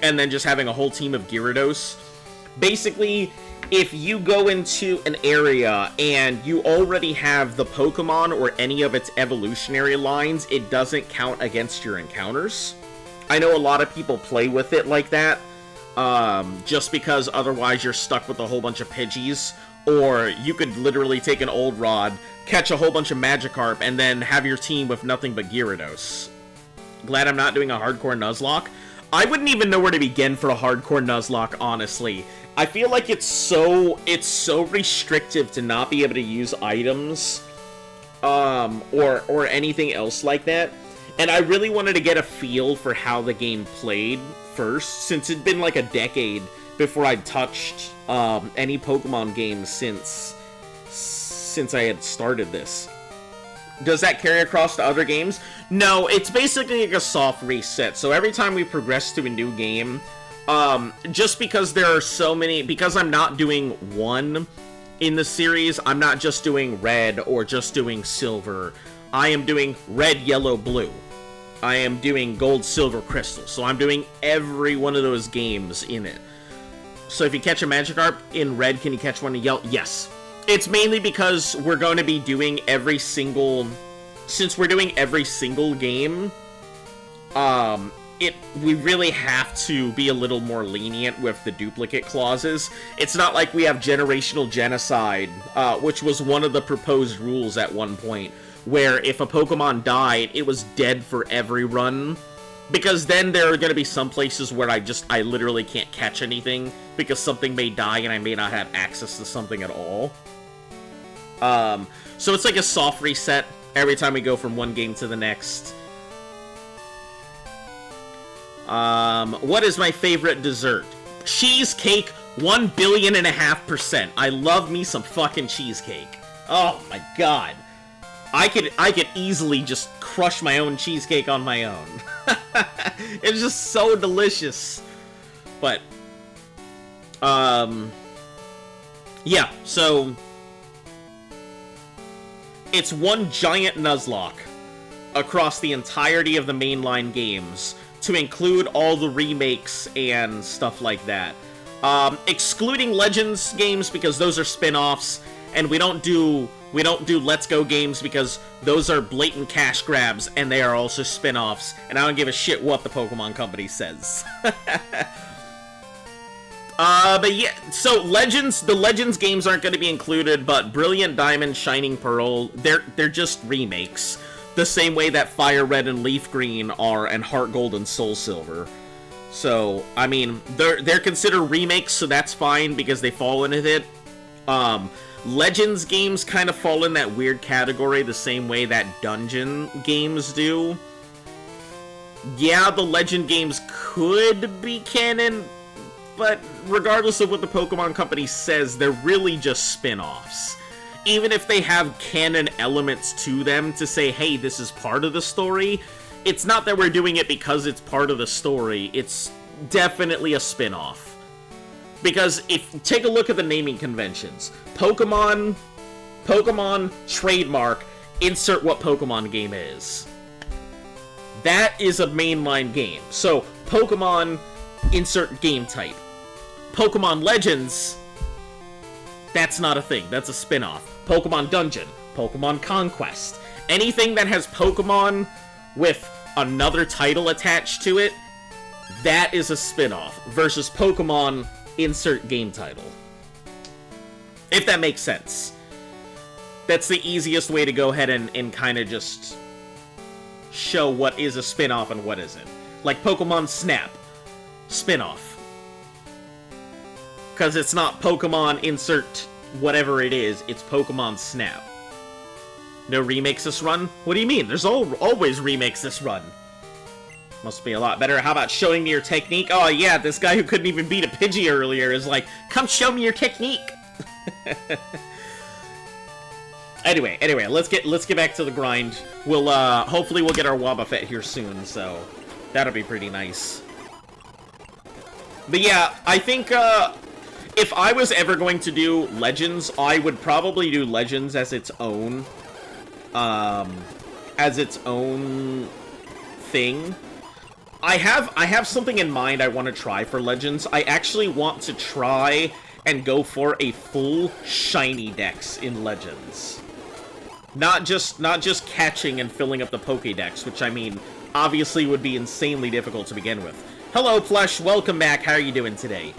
and then just having a whole team of Gyarados. Basically, if you go into an area and you already have the Pokemon or any of its evolutionary lines, it doesn't count against your encounters. I know a lot of people play with it like that, just because otherwise you're stuck with a whole bunch of Pidgeys, or you could literally take an old rod, catch a whole bunch of Magikarp, and then have your team with nothing but Gyarados. Glad I'm not doing a hardcore Nuzlocke. I wouldn't even know where to begin for a hardcore Nuzlocke, honestly. I feel like it's so restrictive to not be able to use items, or anything else like that. And I really wanted to get a feel for how the game played first, since it'd been like a decade before I'd touched any Pokemon games since I had started this. Does that carry across to other games? No, it's basically like a soft reset. So every time we progress to a new game, just because there are so many, because I'm not doing one in the series, I'm not just doing red or just doing silver. I am doing red, yellow, blue. I am doing gold, silver, crystal. So I'm doing every one of those games in it. So if you catch a Magikarp in red, can you catch one in yellow? Yes. It's mainly because we're going to be doing every single... Since we're doing every single game, we really have to be a little more lenient with the duplicate clauses. It's not like we have generational genocide, which was one of the proposed rules at one point, where if a Pokemon died, it was dead for every run. Because then there are going to be some places where I literally can't catch anything, because something may die and I may not have access to something at all. So it's like a soft reset every time we go from one game to the next. What is my favorite dessert? cheesecake 1.5 billion%. I love me some fucking cheesecake. Oh my god. I could easily just crush my own cheesecake on my own. It's just so delicious. But, yeah, so it's one giant Nuzlocke across the entirety of the mainline games to include all the remakes and stuff like that. Excluding Legends games because those are spin-offs, and we don't do Let's Go games because those are blatant cash grabs and they are also spin-offs, and I don't give a shit what the Pokemon Company says. But yeah, so the Legends games aren't going to be included, but Brilliant Diamond, Shining Pearl, they're just remakes. The same way that Fire Red and Leaf Green are, and Heart Gold and Soul Silver. So, I mean, they're considered remakes, so that's fine because they fall into it. Legends games kind of fall in that weird category the same way that Dungeon games do. Yeah, the Legend games could be canon, but regardless of what the Pokemon Company says, they're really just spin-offs. Even if they have canon elements to them to say, hey, this is part of the story, it's not that we're doing it because it's part of the story, it's definitely a spin-off. Because take a look at the naming conventions. Pokemon, trademark, insert what Pokemon game is. That is a mainline game. So, Pokemon, insert game type. Pokemon Legends, that's not a thing, that's a spin-off. Pokemon Dungeon, Pokemon Conquest. Anything that has Pokemon with another title attached to it, that is a spin-off. Versus Pokemon, insert game title. If that makes sense. That's the easiest way to go ahead and kind of just show what is a spin-off and what isn't. Like Pokemon Snap, spin-off. Because it's not Pokemon insert whatever it is, it's Pokemon Snap. No remakes this run? What do you mean? There's always remakes this run. Must be a lot better. How about showing me your technique? Oh yeah, this guy who couldn't even beat a Pidgey earlier is like, come show me your technique! Anyway, let's get back to the grind. We'll, hopefully we'll get our Wobbuffet here soon, so that'll be pretty nice. But yeah, I think, if I was ever going to do Legends, I would probably do Legends as its own thing. I have something in mind I want to try for Legends. I actually want to try and go for a full shiny dex in Legends. Not just catching and filling up the Pokédex, which I mean, obviously would be insanely difficult to begin with. Hello, Plush, welcome back. How are you doing today?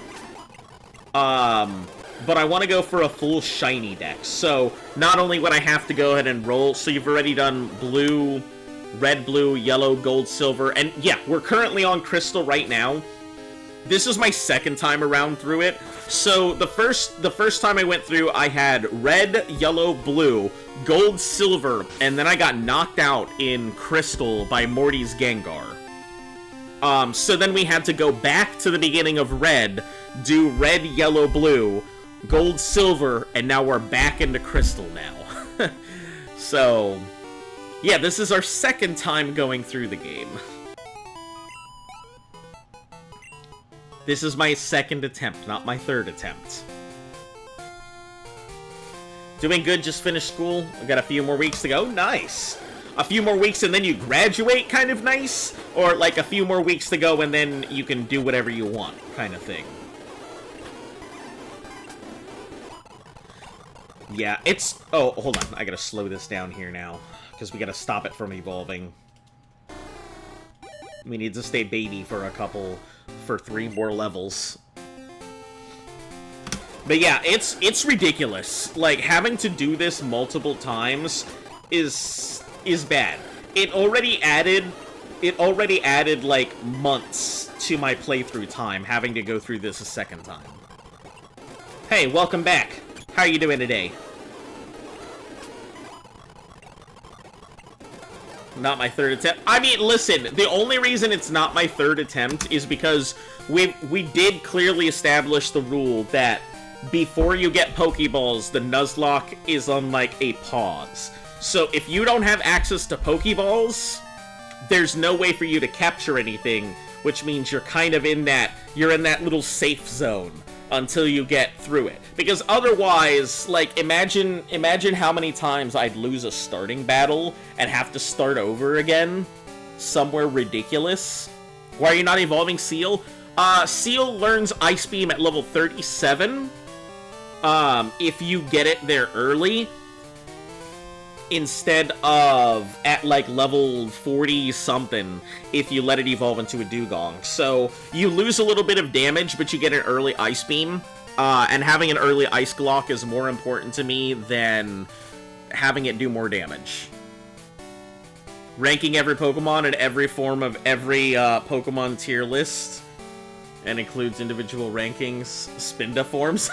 But I want to go for a full shiny dex. So, not only would I have to go ahead and roll, so you've already done blue, red, blue, yellow, gold, silver, and yeah, we're currently on Crystal right now. This is my second time around through it. So, the first time I went through, I had red, yellow, blue, gold, silver, and then I got knocked out in Crystal by Morty's Gengar. So then we had to go back to the beginning of red, do red, yellow, blue, gold, silver, and now we're back into Crystal now. So, yeah, this is our second time going through the game. This is my second attempt, not my third attempt. Doing good, just finished school. I got a few more weeks to go. Nice! A few more weeks and then you graduate, kind of nice? Or like a few more weeks to go and then you can do whatever you want, kind of thing. Yeah, it's... Oh, hold on. I gotta slow this down here now. Because we gotta stop it from evolving. We need to stay baby for 3 more levels. But yeah, it's ridiculous. Like, having to do this multiple times is bad. It already added, like, months to my playthrough time, having to go through this a second time. Hey, welcome back. How are you doing today? Not my third attempt. I mean, listen, the only reason it's not my third attempt is because we did clearly establish the rule that before you get Pokeballs, the Nuzlocke is on, like, a pause. So if you don't have access to Pokeballs, there's no way for you to capture anything, which means you're kind of in that, you're in that little safe zone until you get through it. Because otherwise, like, imagine how many times I'd lose a starting battle and have to start over again somewhere ridiculous. Why are you not evolving Seal? Seal learns Ice Beam at level 37. If you get it there early, instead of at, like, level 40-something if you let it evolve into a Dugong. So, you lose a little bit of damage, but you get an early Ice Beam, and having an early Ice Glock is more important to me than having it do more damage. Ranking every Pokemon in every form of every Pokemon tier list, and includes individual rankings, Spinda forms.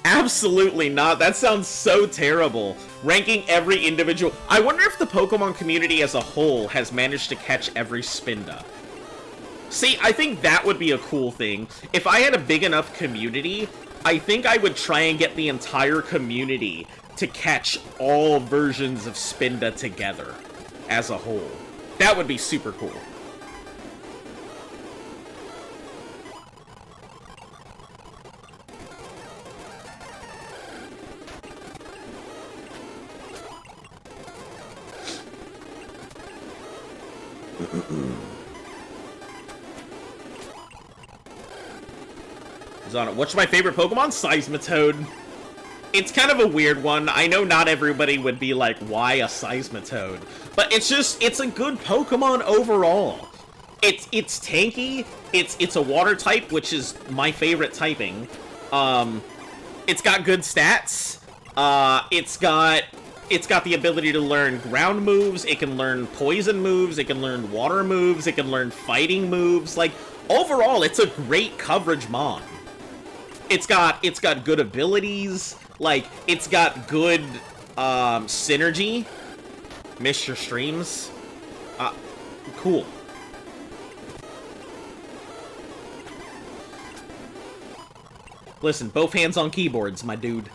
Absolutely not. That sounds so terrible. Ranking every individual... I wonder if the Pokemon community as a whole has managed to catch every Spinda. See, I think that would be a cool thing. If I had a big enough community, I think I would try and get the entire community to catch all versions of Spinda together as a whole. That would be super cool. What's my favorite Pokemon? Seismitoad. It's kind of a weird one. I know not everybody would be like, why a Seismitoad? But it's just, it's a good Pokemon overall. It's tanky. It's a water type, which is my favorite typing. It's got good stats. It's got the ability to learn ground moves, it can learn poison moves, it can learn water moves, it can learn fighting moves. Like, overall, it's a great coverage mon. It's got good abilities, like, it's got good, synergy. Missed your streams. Cool. Listen, both hands on keyboards, my dude.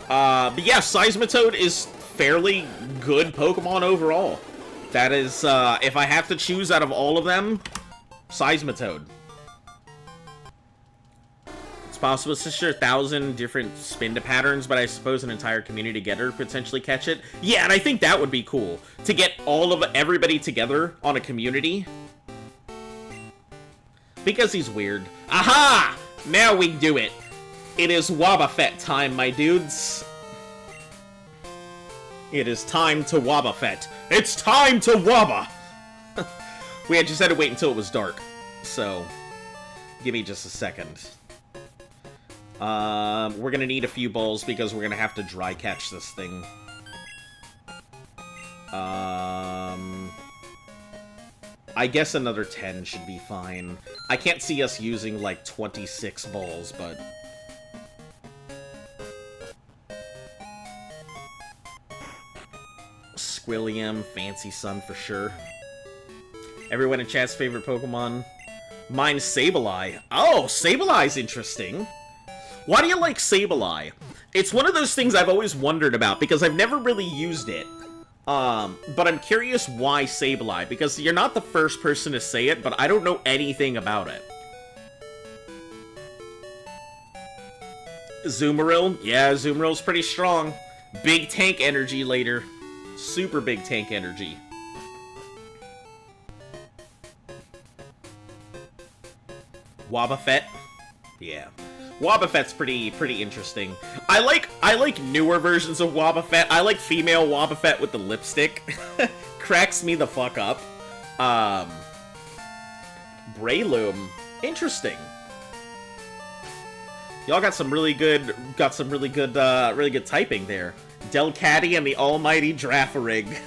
But yeah, Seismitoad is fairly good Pokemon overall. That is, if I have to choose out of all of them, Seismitoad. It's possible to share 1,000 different Spinda patterns, but I suppose an entire community together potentially catch it. Yeah, and I think that would be cool, to get everybody together on a community. Because he's weird. Aha! Now we do it. It is Wobbuffet time, my dudes. It is time to Wobbuffet. It's time to Wobba! We had just had to wait until it was dark. So, give me just a second. We're gonna need a few balls because we're gonna have to dry catch this thing. I guess another 10 should be fine. I can't see us using, like, 26 balls, but... Squilliam, Fancy Sun for sure. Everyone in chat's favorite Pokemon? Mine's Sableye. Oh, Sableye's interesting. Why do you like Sableye? It's one of those things I've always wondered about, because I've never really used it. But I'm curious why Sableye, because you're not the first person to say it, but I don't know anything about it. Azumarill? Yeah, Azumarill's pretty strong. Big tank energy later. Super big tank energy. Wobbuffet? Yeah. Wobbuffet's pretty interesting. I like newer versions of Wobbuffet. I like female Wobbuffet with the lipstick. Cracks me the fuck up. Breloom. Interesting. Y'all got some really good typing there. Delcatty and the almighty Girafarig.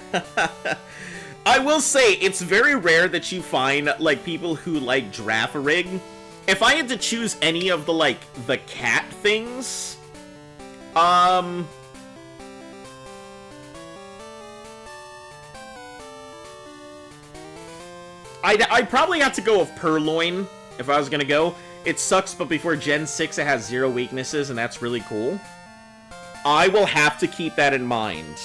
I will say, it's very rare that you find, like, people who like Girafarig. If I had to choose any of the, like, the cat things, I'd probably have to go with Purloin if I was gonna go. It sucks, but before Gen 6 it has 0 weaknesses, and that's really cool. I will have to keep that in mind.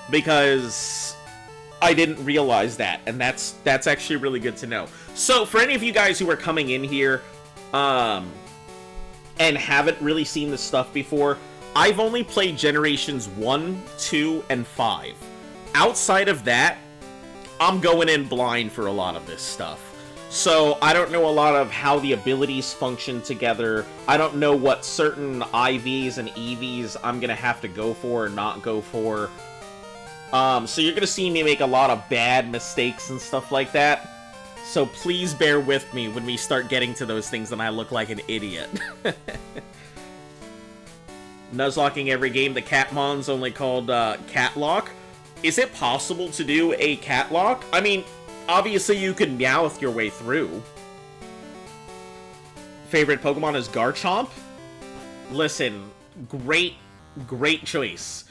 Because I didn't realize that, and that's actually really good to know. So, for any of you guys who are coming in here, and haven't really seen this stuff before, I've only played Generations 1, 2, and 5. Outside of that, I'm going in blind for a lot of this stuff. So, I don't know a lot of how the abilities function together. I don't know what certain IVs and EVs I'm gonna have to go for or not go for. So you're gonna see me make a lot of bad mistakes and stuff like that. So please bear with me when we start getting to those things and I look like an idiot. Nuzlocking every game, the Catmon's only called, Catlock. Is it possible to do a Catlock? I mean, obviously you can Meowth your way through. Favorite Pokemon is Garchomp? Listen, great choice.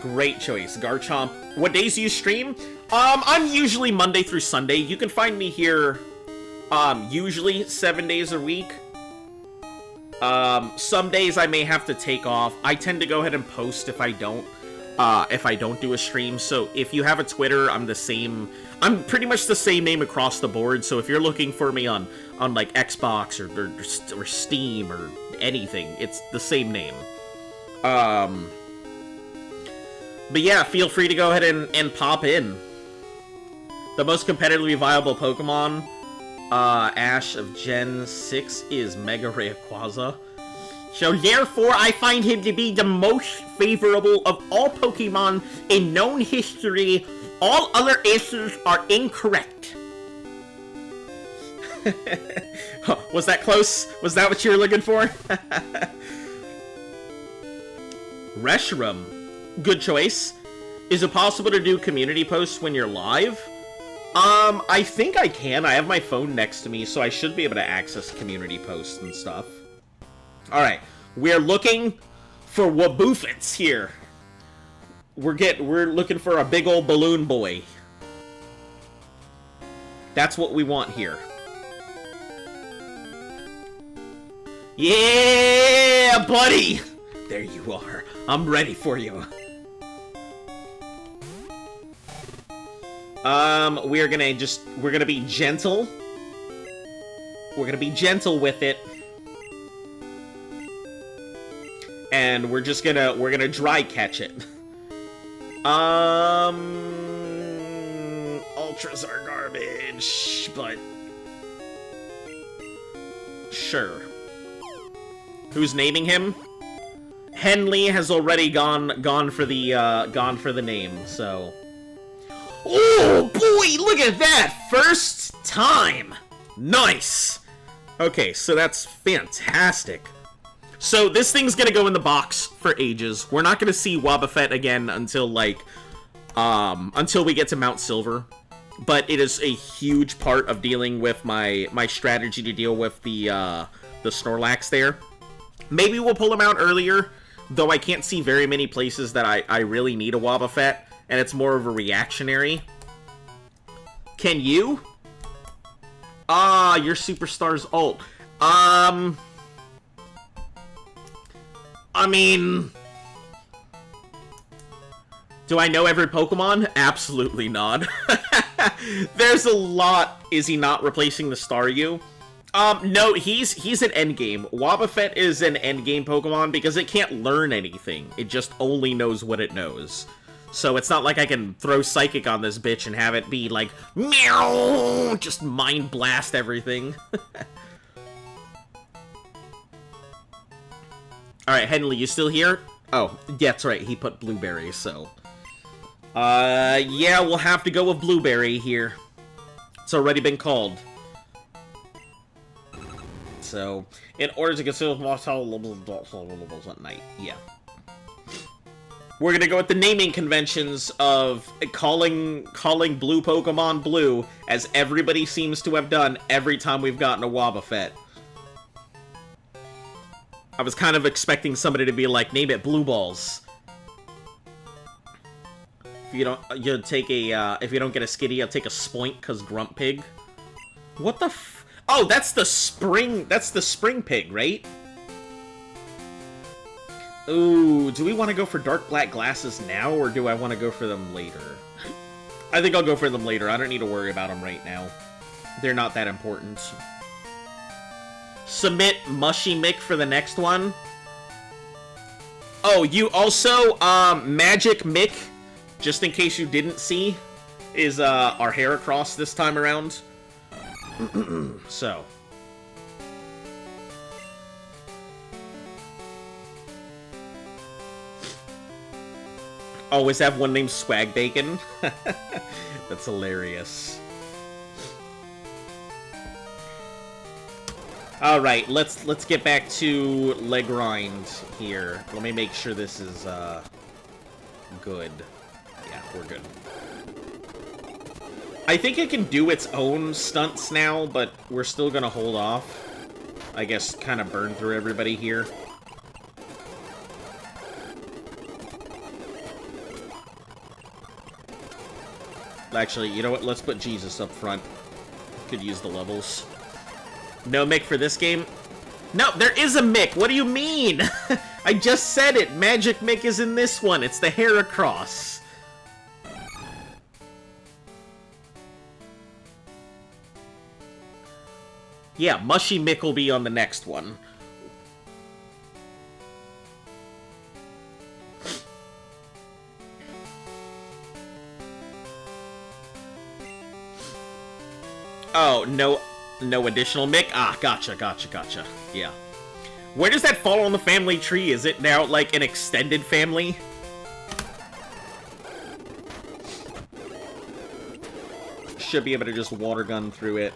Great choice, Garchomp. What days do you stream? I'm usually Monday through Sunday. You can find me here, usually 7 days a week. Some days I may have to take off. I tend to go ahead and post if I don't do a stream. So if you have a Twitter, I'm pretty much the same name across the board. So if you're looking for me on like Xbox or Steam or anything, it's the same name. But yeah, feel free to go ahead and pop in. The most competitively viable Pokemon, Ash of Gen 6 is Mega Rayquaza. So therefore, I find him to be the most favorable of all Pokemon in known history. All other answers are incorrect. Was that close? Was that what you were looking for? Reshiram. Good choice. Is it possible to do community posts when you're live? I think I can. I have my phone next to me, so I should be able to access community posts and stuff. Alright. We're looking for Waboofits here. We're looking for a big old balloon boy. That's what we want here. Yeah, buddy! There you are. I'm ready for you. We're gonna be gentle. We're gonna be gentle with it. And we're gonna dry catch it. Ultras are garbage, but sure. Who's naming him? Henley has already gone for the name, so. Oh boy, look at that! First time! Nice! Okay, so that's fantastic. So this thing's gonna go in the box for ages. We're not gonna see Wobbuffet again until until we get to Mount Silver. But it is a huge part of dealing with my strategy to deal with the Snorlax there. Maybe we'll pull him out earlier, though I can't see very many places that I really need a Wobbuffet, and it's more of a reactionary. Can you? Ah, your Superstar's ult. I mean, do I know every Pokemon? Absolutely not. There's a lot. Is he not replacing the Staryu? No, he's an endgame. Wobbuffet is an endgame Pokemon because it can't learn anything. It just only knows what it knows. So it's not like I can throw Psychic on this bitch and have it be like, meow, just mind blast everything. Alright, Henley, you still here? Oh, yeah, that's right, he put Blueberry, so. Yeah, we'll have to go with Blueberry here. It's already been called. So, in order to consider at night, yeah. We're gonna go with the naming conventions of calling blue Pokemon blue, as everybody seems to have done every time we've gotten a Wobbuffet. I was kind of expecting somebody to be like, name it Blue Balls. If you don't, you'll take a, if you don't get a Skitty, you'll take a Spoink, because Grunt Pig. What the f... Oh, that's the Spring Pig, right? Ooh, do we want to go for dark black glasses now, or do I want to go for them later? I think I'll go for them later. I don't need to worry about them right now. They're not that important. Submit Mushy Mick for the next one. Oh, you also, Magic Mick, just in case you didn't see, is, our Heracross this time around. So. Always have one named Swag Bacon. That's hilarious. Alright, let's get back to Legrind here. Let me make sure this is good. Yeah, we're good. I think it can do its own stunts now, but we're still gonna hold off. I guess kind of burn through everybody here. Actually, you know what? Let's put Jesus up front. Could use the levels. No Mick for this game? No, there is a Mick! What do you mean? I just said it! Magic Mick is in this one! It's the Heracross! Yeah, Mushy Mick will be on the next one. Oh, no additional Mick? Ah, gotcha. Yeah. Where does that fall on the family tree? Is it now, like, an extended family? Should be able to just water gun through it.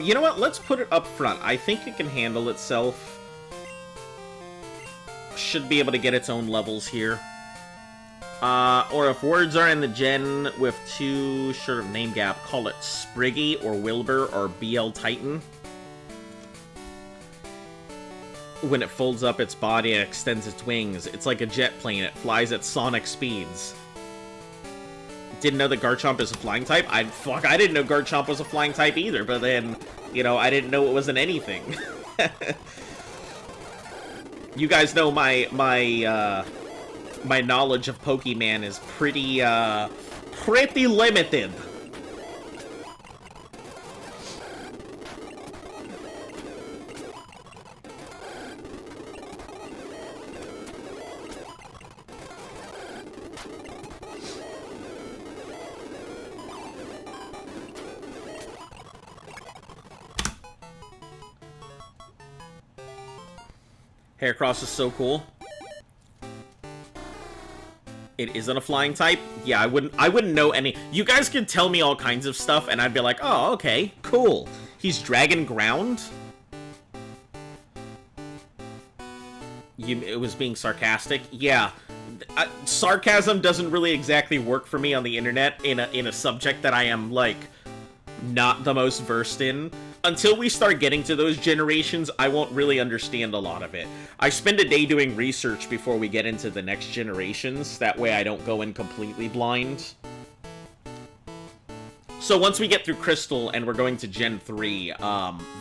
You know what? Let's put it up front. I think it can handle itself. Should be able to get its own levels here. Or if words are in the gen with too short of name gap, call it Spriggy or Wilbur or BL Titan. When it folds up its body and extends its wings, it's like a jet plane. It flies at sonic speeds. Didn't know that Garchomp is a flying type? I didn't know Garchomp was a flying type either, but then, you know, I didn't know it was an anything. You guys know my knowledge of Pokemon is pretty limited. Heracross is so cool. It isn't a flying type? Yeah, I wouldn't know any. You guys could tell me all kinds of stuff, and I'd be like, oh, okay, cool. He's Dragon Ground? It was being sarcastic? Yeah. Sarcasm doesn't really exactly work for me on the internet in a subject that I am, like, not the most versed in. Until we start getting to those generations, I won't really understand a lot of it. I spend a day doing research before we get into the next generations. That way I don't go in completely blind. So once we get through Crystal and we're going to Gen 3,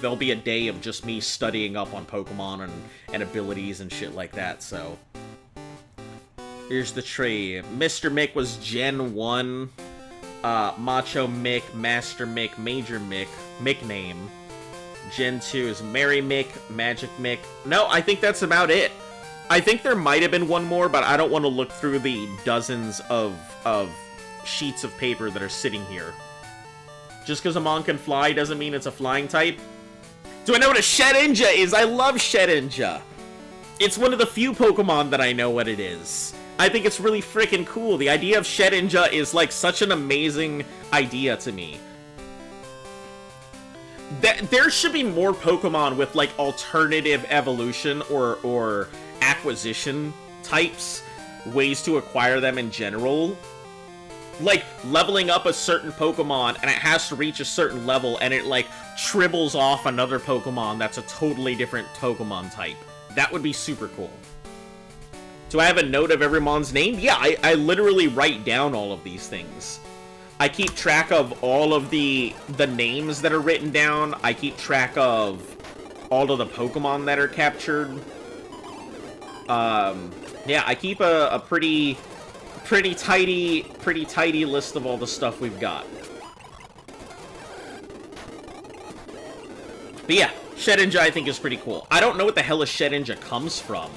there'll be a day of just me studying up on Pokemon and abilities and shit like that, so. Here's the tree. Mr. Mick was Gen 1. Macho Mick, Master Mick, Major Mick, Mick name. Gen 2 is Mary Mick, Magic Mick. No, I think that's about it. I think there might have been one more, but I don't want to look through the dozens of sheets of paper that are sitting here. Just because a Mon can fly doesn't mean it's a flying type. Do I know what a Shedinja is? I love Shedinja. It's one of the few Pokemon that I know what it is. I think it's really freaking cool. The idea of Shedinja is, like, such an amazing idea to me. There should be more Pokemon with, like, alternative evolution or acquisition types, ways to acquire them in general. like, leveling up a certain Pokemon, and it has to reach a certain level, and it, like, tribbles off another Pokemon that's a totally different Pokemon type. That would be super cool. Do I have a note of every mon's name? Yeah, I literally write down all of these things. I keep track of all of the names that are written down. I keep track of all of the Pokemon that are captured. Yeah, I keep a pretty tidy list of all the stuff we've got. But yeah, Shedinja I think is pretty cool. I don't know what the hell a Shedinja comes from,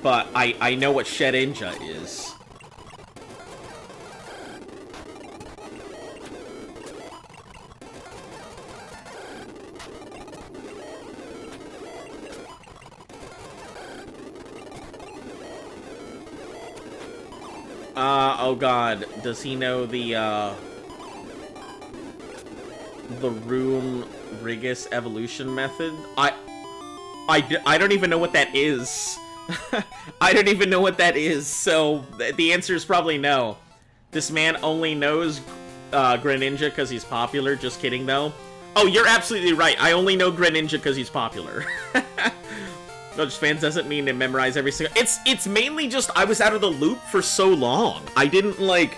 but I know what Shedinja is. Oh god, does he know the Room Rigus evolution method? I don't even know what that is. I don't even know what that is, so the answer is probably no. This man only knows Greninja because he's popular. Just kidding, though. Oh, you're absolutely right. I only know Greninja because he's popular. Dodge fans doesn't mean to memorize every single... It's mainly just I was out of the loop for so long. I didn't play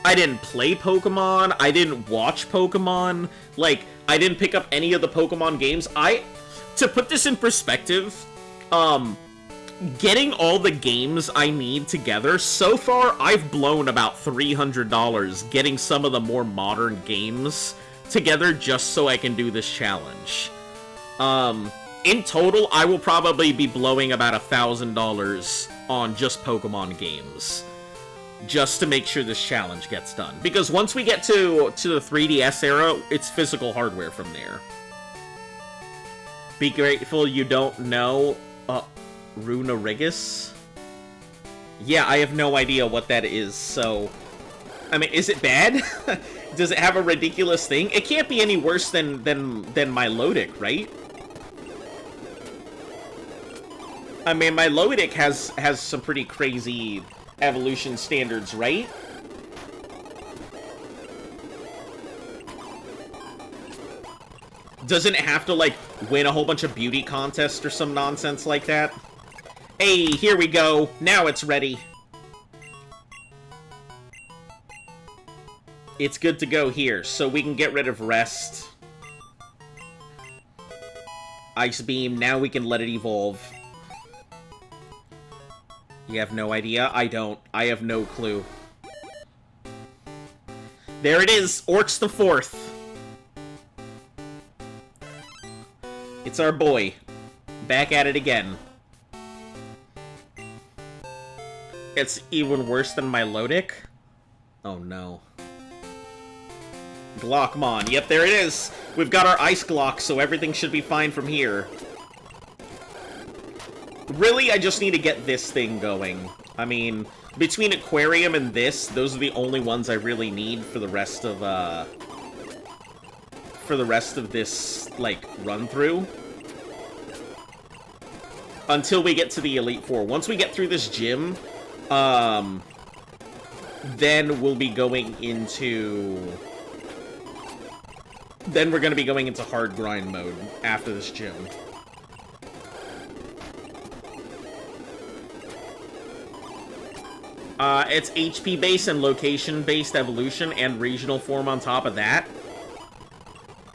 Pokemon. I didn't watch Pokemon. Like, I didn't pick up any of the Pokemon games. To put this in perspective, getting all the games I need together, so far I've blown about $300 getting some of the more modern games together just so I can do this challenge. In total, I will probably be blowing about $1,000 on just Pokemon games, just to make sure this challenge gets done. Because once we get to the 3DS era, it's physical hardware from there. Be grateful you don't know Runarigus? Yeah, I have no idea what that is, so... I mean, is it bad? Does it have a ridiculous thing? It can't be any worse than Milotic, right? I mean, Milotic has some pretty crazy evolution standards, right? Doesn't it have to, like, win a whole bunch of beauty contests or some nonsense like that? Hey, here we go. Now it's ready. It's good to go here, so we can get rid of Rest. Ice Beam, now we can let it evolve. You have no idea? I don't. I have no clue. There it is! Orcs the Fourth. It's our boy. Back at it again. It's even worse than Milotic? Oh no. Glockmon. Yep, there it is! We've got our Ice Glock, so everything should be fine from here. Really, I just need to get this thing going. I mean, between Aquarium and this, those are the only ones I really need for the rest of, this, like, run-through. Until we get to the Elite Four. Once we get through this gym, then we'll be going into... Then we're gonna be going into hard grind mode after this gym. It's HP-based and location-based evolution and regional form on top of that.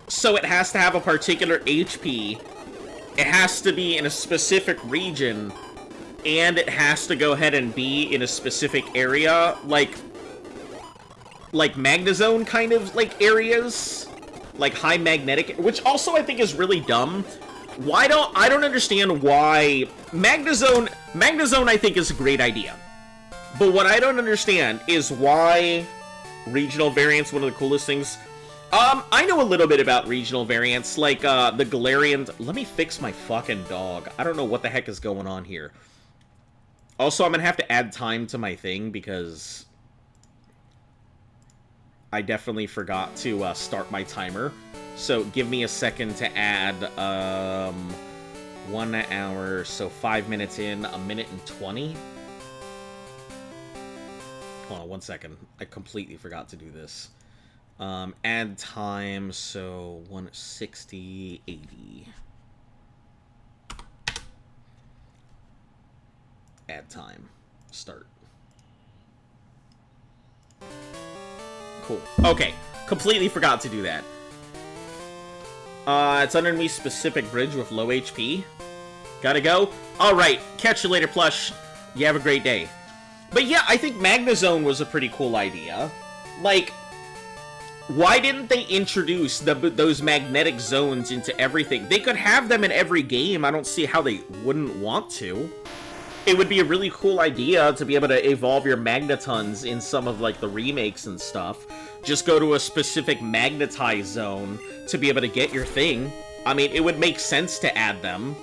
So it has to have a particular HP, it has to be in a specific region, and it has to go ahead and be in a specific area, like Magnezone kind of, like, areas. Like, high magnetic, which also I think is really dumb. I don't understand why... Magnezone I think is a great idea. But what I don't understand is why regional variants, one of the coolest things. I know a little bit about regional variants, like, the Galarian... Let me fix my fucking dog. I don't know what the heck is going on here. Also, I'm gonna have to add time to my thing, because... I definitely forgot to, start my timer. So, give me a second to add, 1 hour, so 5 minutes in, 1 minute and 20. Hold on 1 second. I completely forgot to do this. Add time, so 160, 80. Add time. Start. Cool. Okay. Completely forgot to do that. It's underneath specific bridge with low HP. Gotta go? Alright. Catch you later, plush. You have a great day. But yeah, I think Magnezone was a pretty cool idea. Like, why didn't they introduce those magnetic zones into everything? They could have them in every game. I don't see how they wouldn't want to. It would be a really cool idea to be able to evolve your Magnetons in some of, like, the remakes and stuff. Just go to a specific magnetized zone to be able to get your thing. I mean, it would make sense to add them.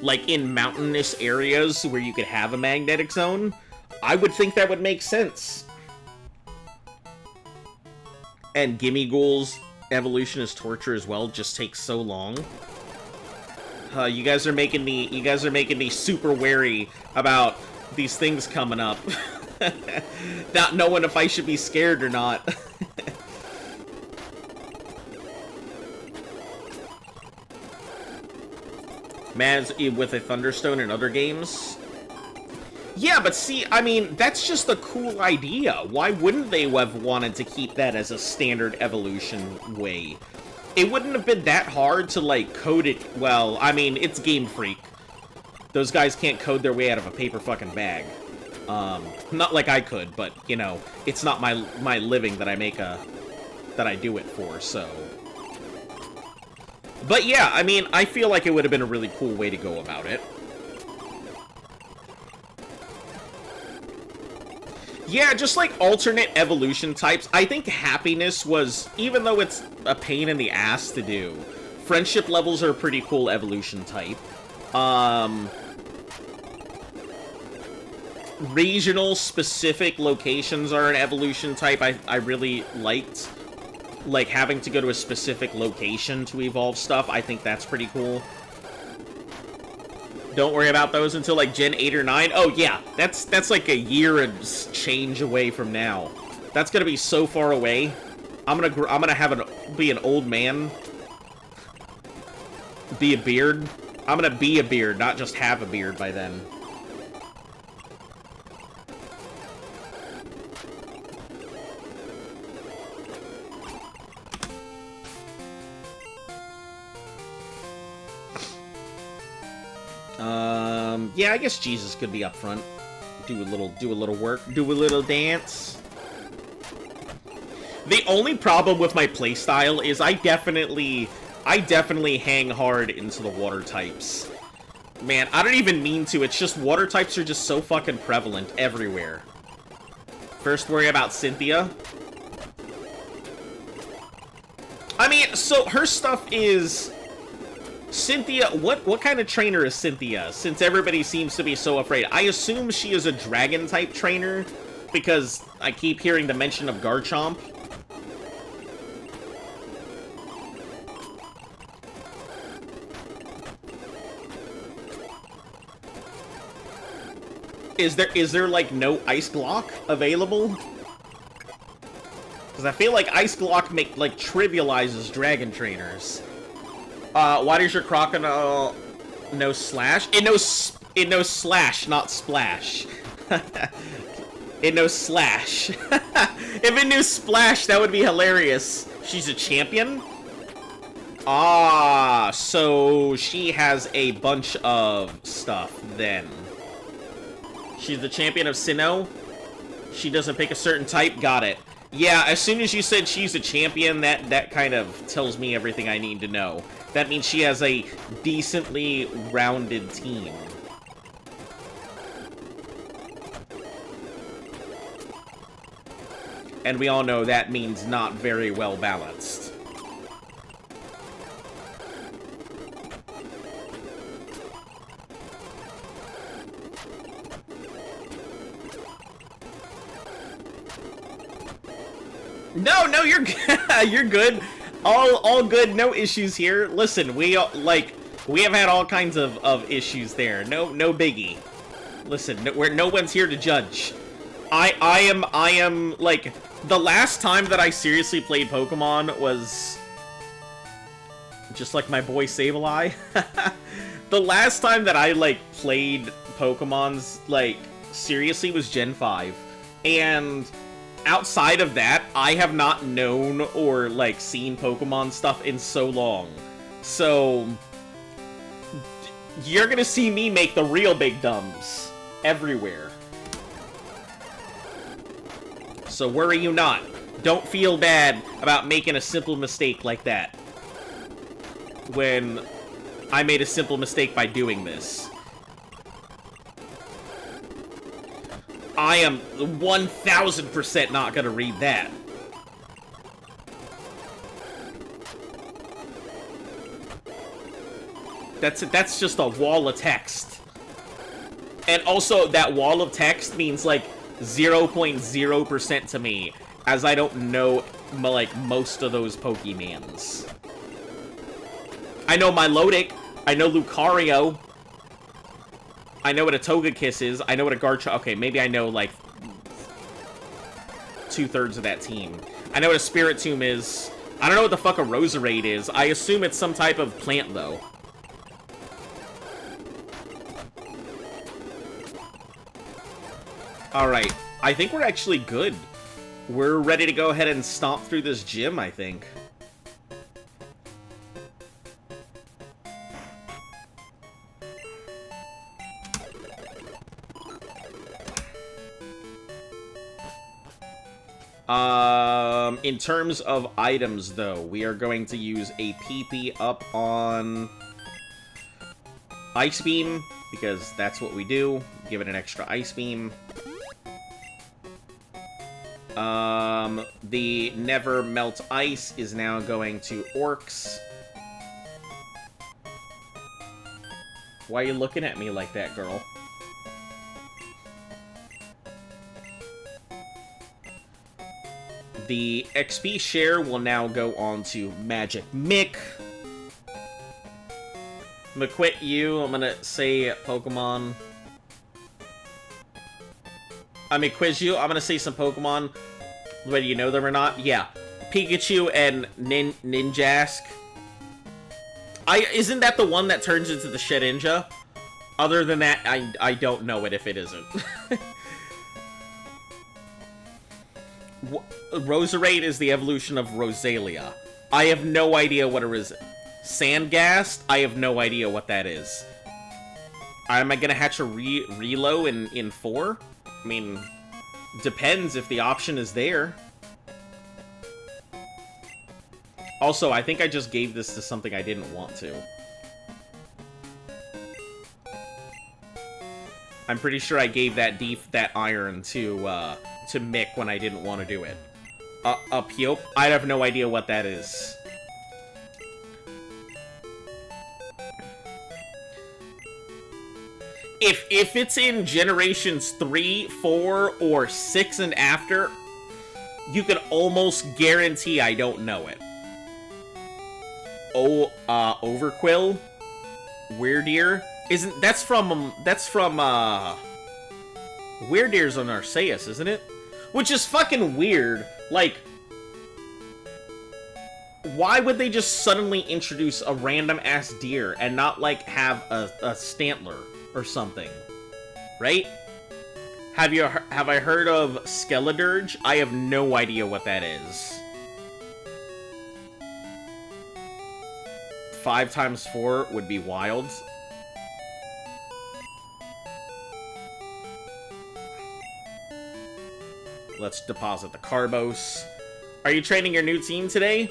Like, in mountainous areas where you could have a magnetic zone. I would think that would make sense. And Gimme Ghoul's evolution is torture as well, just takes so long. You guys are making me super wary about these things coming up. Not knowing if I should be scared or not. Man, with a Thunderstone in other games. Yeah, but see, I mean, that's just a cool idea. Why wouldn't they have wanted to keep that as a standard evolution way? It wouldn't have been that hard to, like, code it. Well, I mean, it's Game Freak. Those guys can't code their way out of a paper fucking bag. Not like I could, but, you know, it's not my living that I make that I do it for, so. But yeah, I mean, I feel like it would have been a really cool way to go about it. Yeah, just like alternate evolution types. I think happiness was, even though it's a pain in the ass to do, friendship levels are a pretty cool evolution type. Regional specific locations are an evolution type I really liked. Like having to go to a specific location to evolve stuff, I think that's pretty cool. Don't worry about those until like Gen 8 or 9. Oh yeah, that's like a year and change away from now. That's gonna be so far away. I'm gonna be an old man. Be a beard. I'm gonna be a beard, not just have a beard by then. Yeah, I guess Jesus could be up front. Do a little work, do a little dance. The only problem with my playstyle is I definitely hang hard into the water types. Man, I don't even mean to, it's just water types are just so fucking prevalent everywhere. First worry about Cynthia. I mean, so her stuff is... Cynthia, what kind of trainer is Cynthia, since everybody seems to be so afraid? I assume she is a dragon-type trainer, because I keep hearing the mention of Garchomp. Is there like, no Ice Glock available? Because I feel like Ice Glock trivializes dragon trainers. Why does your crocodile no slash? It knows slash, not splash. It knows slash. If it knew splash, that would be hilarious. She's a champion? Ah, so she has a bunch of stuff then. She's the champion of Sinnoh? She doesn't pick a certain type? Got it. Yeah, as soon as you said she's a champion, that kind of tells me everything I need to know. That means she has a decently rounded team. And we all know that means not very well balanced. No, you're you're good. All good, no issues here. Listen, we have had all kinds of issues there. No biggie. Listen, no one's here to judge. I am, like, the last time that I seriously played Pokemon was, just like my boy Sableye, the last time that I, like, played Pokemon's, like, seriously was Gen 5, and outside of that, I have not known or, like, seen Pokemon stuff in so long, so you're gonna see me make the real big dumbs everywhere. So worry you not. Don't feel bad about making a simple mistake like that. When I made a simple mistake by doing this. I am 1000% not gonna read that. That's just a wall of text. And also, that wall of text means, like, 0.0% to me, as I don't know, like, most of those Pokemans. I know Milotic, I know Lucario, I know what a Togekiss is, I know what a Garchomp... Okay, maybe I know, like, 2/3 of that team. I know what a Spiritomb is. I don't know what the fuck a Roserade is. I assume it's some type of plant, though. Alright, I think we're actually good. We're ready to go ahead and stomp through this gym, I think. In terms of items, though, we are going to use a PP up on Ice Beam, because that's what we do. Give it an extra Ice Beam. The Never Melt Ice is now going to Orcs. Why are you looking at me like that, girl? The XP share will now go on to Magic Mick. I'm gonna quit you. I'm gonna say Pokemon. I'm gonna quiz you. I'm gonna say some Pokemon. Whether you know them or not. Yeah. Pikachu and Ninjask. Isn't that the one that turns into the Shedinja? Other than that, I don't know it if it isn't. Roserade is the evolution of Rosalia. I have no idea what it is. Sandgast? I have no idea what that is. Am I gonna hatch a Relo in 4? I mean, depends if the option is there. Also, I think I just gave this to something I didn't want to. I'm pretty sure I gave that iron to Mick when I didn't want to do it. Yup. I have no idea what that is. If it's in generations 3, 4, or 6 and after, you can almost guarantee I don't know it. Oh, Overquill? Weirdeer? That's from Weirdeer's on Arceus, isn't it? Which is fucking weird. Like, why would they just suddenly introduce a random-ass deer and not, like, have a Stantler or something? Right? Have I heard of Skeledirge? I have no idea what that is. 5 times 4 would be wild. Let's deposit the Carbos. Are you training your new team today?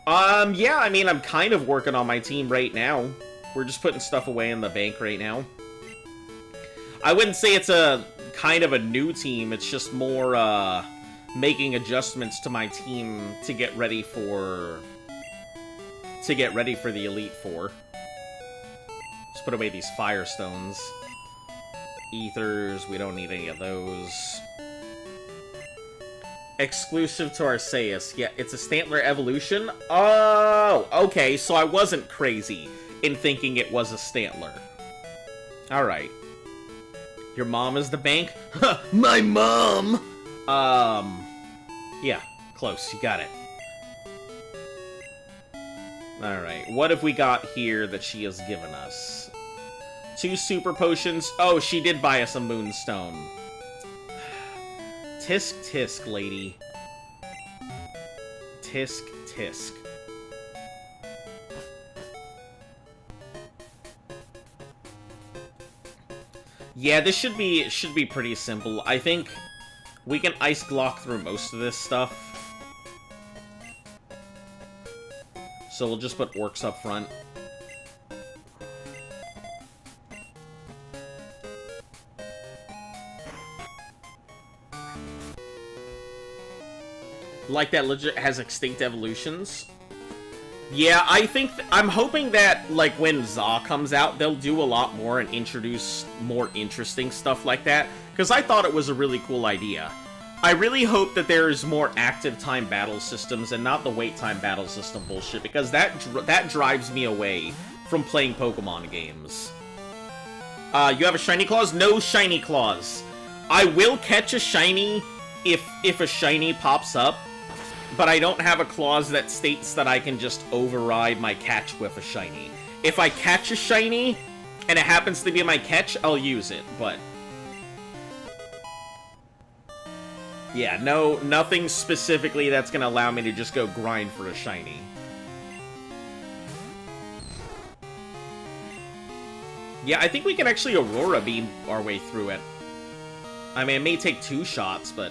Yeah, I mean, I'm kind of working on my team right now. We're just putting stuff away in the bank right now. I wouldn't say it's a kind of a new team. It's just more, making adjustments to my team to get ready for the Elite Four. Let's put away these Firestones. Ethers, we don't need any of those. Exclusive to Arceus. Yeah, it's a Stantler evolution? Oh, okay, so I wasn't crazy in thinking it was a Stantler. Alright. Your mom is the bank? My mom! Yeah, close. You got it. Alright, what have we got here that she has given us? 2 super potions. Oh, she did buy us a moonstone. Tisk, tisk, lady. Tisk, tisk. Yeah, this should be pretty simple. I think we can ice block through most of this stuff. So we'll just put orcs up front. Like that legit has extinct evolutions. Yeah, I think I'm hoping that, like, when Za comes out, they'll do a lot more and introduce more interesting stuff like that, because I thought it was a really cool idea. I really hope that there's more active time battle systems and not the wait time battle system bullshit, because that drives me away from playing Pokemon games. You have a shiny claws? No shiny claws. I will catch a shiny if a shiny pops up. But I don't have a clause that states that I can just override my catch with a shiny. If I catch a shiny, and it happens to be my catch, I'll use it, but... yeah, nothing specifically that's gonna allow me to just go grind for a shiny. Yeah, I think we can actually Aurora Beam our way through it. I mean, it may take 2 shots, but...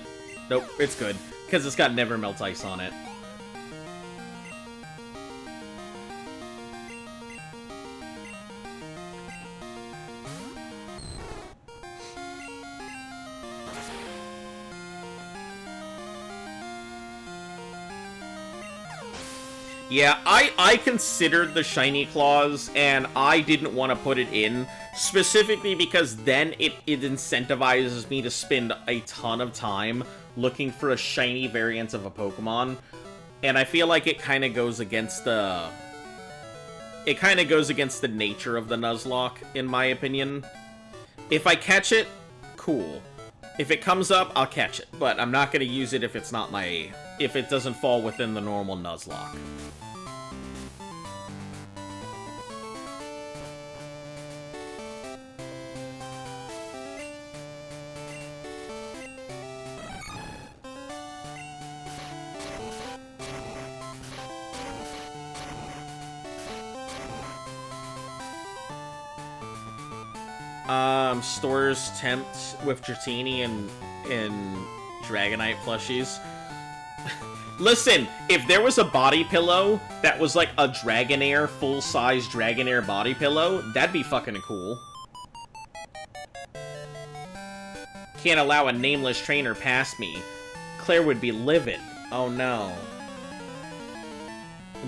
nope, it's good. Because it's got Never Melt Ice on it. Yeah, I considered the shiny claws, and I didn't want to put it in, specifically because then it incentivizes me to spend a ton of time looking for a shiny variant of a Pokemon, and I feel like it kind of goes against the... it kind of goes against the nature of the Nuzlocke, in my opinion. If I catch it, cool. If it comes up, I'll catch it, but I'm not going to use it if it's not my... if it doesn't fall within the normal Nuzlocke. Stores Tempt with Dratini and Dragonite plushies. Listen, if there was a body pillow that was like a Dragonair, full-size Dragonair body pillow, that'd be fucking cool. Can't allow a nameless trainer past me. Claire would be livid. Oh no.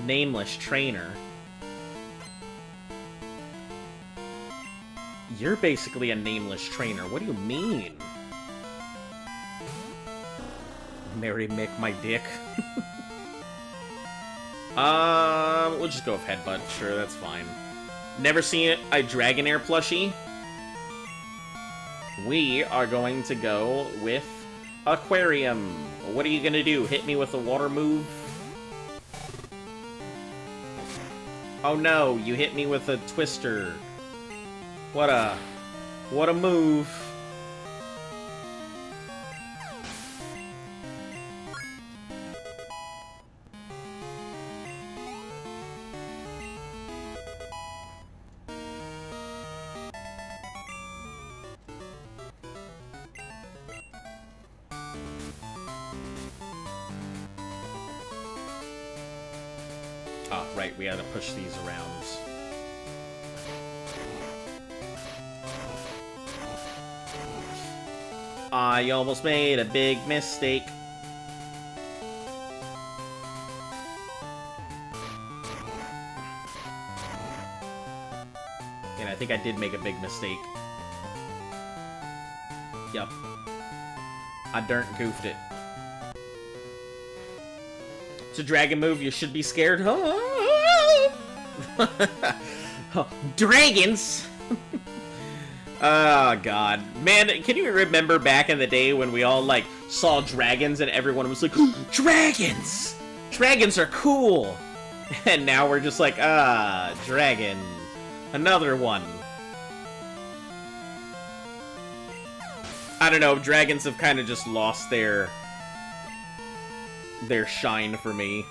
Nameless trainer. You're basically a nameless trainer. What do you mean? Mary Mick, my dick. We'll just go with Headbutt. Sure, that's fine. Never seen a Dragonair plushie? We are going to go with Aquarium. What are you gonna do? Hit me with a water move? Oh no, you hit me with a Twister. What a move. Ah, right, we had to push these around. I almost made a big mistake. And I think I did make a big mistake. Yup. I darn goofed it. It's a dragon move, you should be scared. Dragons! Oh, God. Man, can you remember back in the day when we all, like, saw dragons and everyone was like, dragons! Dragons are cool! And now we're just like, dragon. Another one. I don't know, dragons have kind of just lost their shine for me.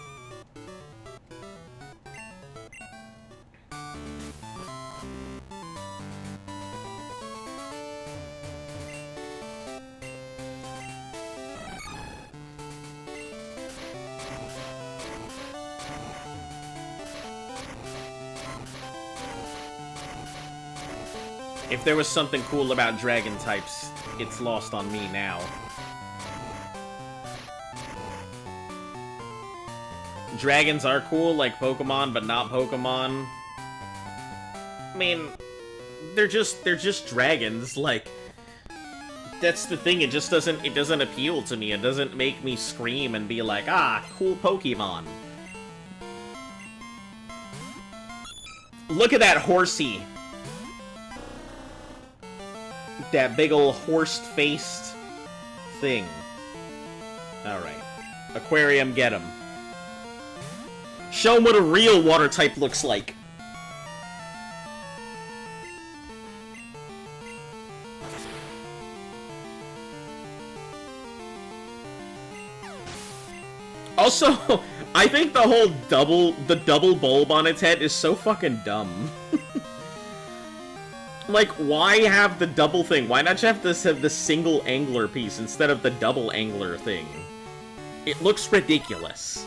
If there was something cool about dragon types, it's lost on me now. Dragons are cool, like Pokemon, but not Pokemon. I mean, they're just dragons. Like, that's the thing. It just doesn't appeal to me. It doesn't make me scream and be like, ah, cool Pokemon. Look at that horsey. That big ol' horse-faced thing. Alright. Aquarium, get him. Show him what a real water type looks like. Also, I think the whole double bulb on its head is so fucking dumb. Like, why have the double thing? Why not just have the single angler piece instead of the double angler thing? It looks ridiculous.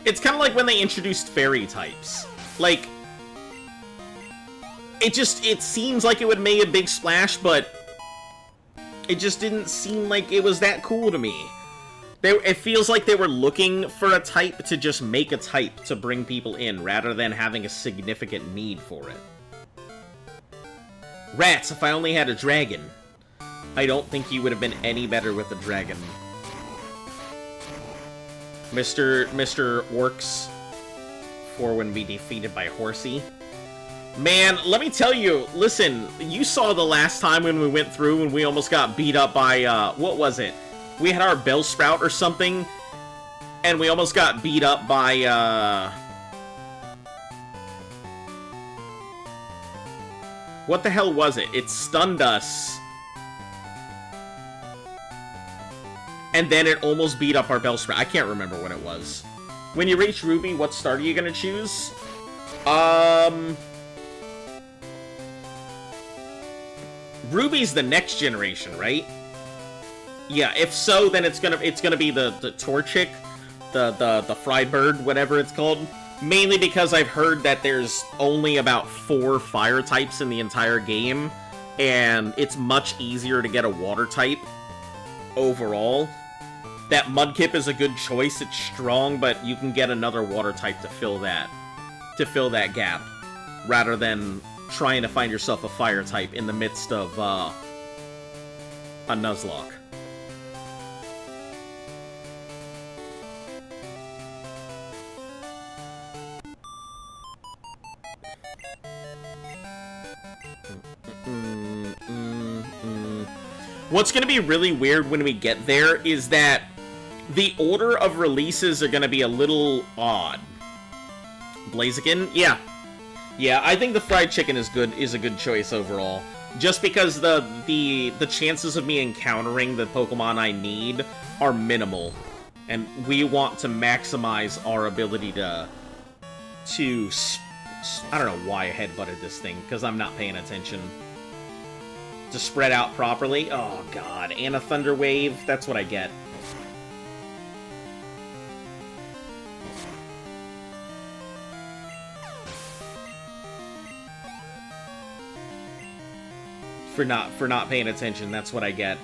It's kind of like when they introduced fairy types. Like, it seems like it would make a big splash, but it just didn't seem like it was that cool to me. It feels like they were looking for a type to just make a type to bring people in, rather than having a significant need for it. Rats, if I only had a dragon. I don't think you would have been any better with a dragon. Mr. Orcs, for when we defeated by Horsey. Man, let me tell you, listen, you saw the last time when we went through and we almost got beat up by, what was it? We had our Bellsprout or something, and we almost got beat up by, what the hell was it? It stunned us. And then it almost beat up our Bellsprout. I can't remember what it was. When you reach Ruby, what start are you gonna choose? Ruby's the next generation, right? Yeah, if so, then it's gonna be the Torchic, the fried bird, whatever it's called. Mainly because I've heard that there's only about 4 fire types in the entire game, and it's much easier to get a water type overall. That Mudkip is a good choice. It's strong, but you can get another water type to fill that gap, rather than trying to find yourself a fire type in the midst of a Nuzlocke. What's going to be really weird when we get there is that the order of releases are going to be a little odd. Blaziken? Yeah. Yeah, I think the fried chicken is a good choice overall. Just because the chances of me encountering the Pokemon I need are minimal. And we want to maximize our ability to I don't know why I headbutted this thing, because I'm not paying attention. To spread out properly. Oh, God. And a Thunder Wave. That's what I get. For not paying attention. That's what I get.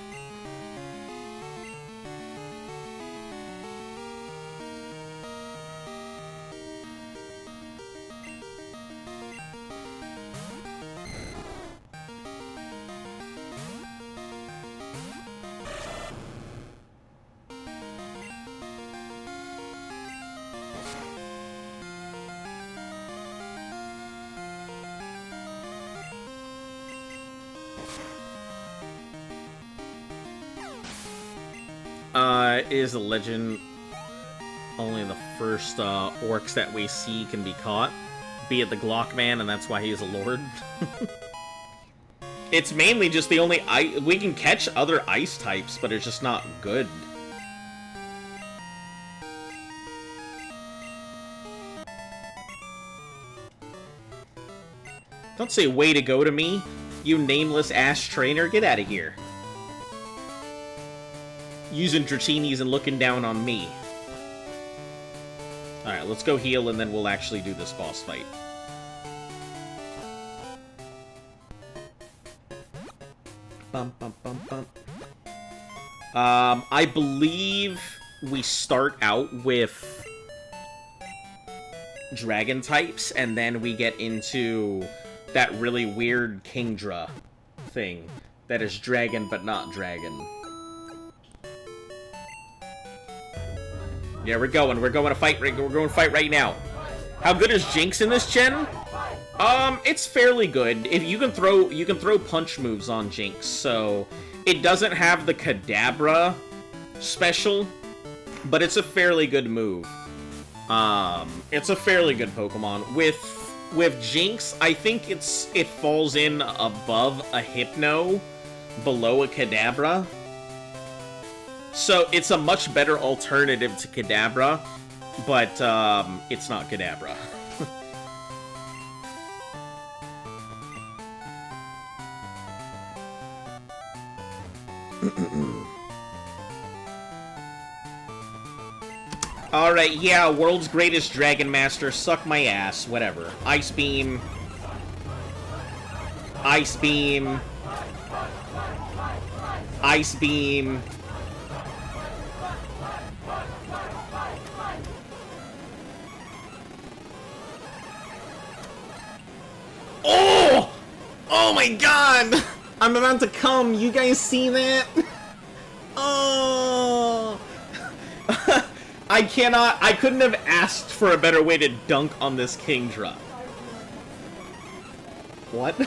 It is a legend. Only the first orcs that we see can be caught. Be it the Glockman, and that's why he is a lord. It's mainly just the only we can catch other ice types, but it's just not good. Don't say way to go to me, you nameless ass trainer. Get out of here. Using Drachinis and looking down on me. Alright, let's go heal and then we'll actually do this boss fight. Bum, bum, bum, bum. I believe we start out with dragon types, and then we get into that really weird Kingdra thing that is dragon but not dragon. Yeah, we're going to fight. We're going to fight right now. How good is Jinx in this gen? It's fairly good. If you can throw punch moves on Jinx, so it doesn't have the Kadabra special, but it's a fairly good move. It's a fairly good Pokemon. With Jinx, I think it falls in above a Hypno, below a Kadabra. So it's a much better alternative to Kadabra, but it's not Kadabra. Alright, yeah, world's greatest Dragon Master, suck my ass, whatever. Ice Beam. Ice Beam. Ice Beam. Oh! Oh my god! I'm about to come. You guys see that? Oh! I couldn't have asked for a better way to dunk on this Kingdra. What?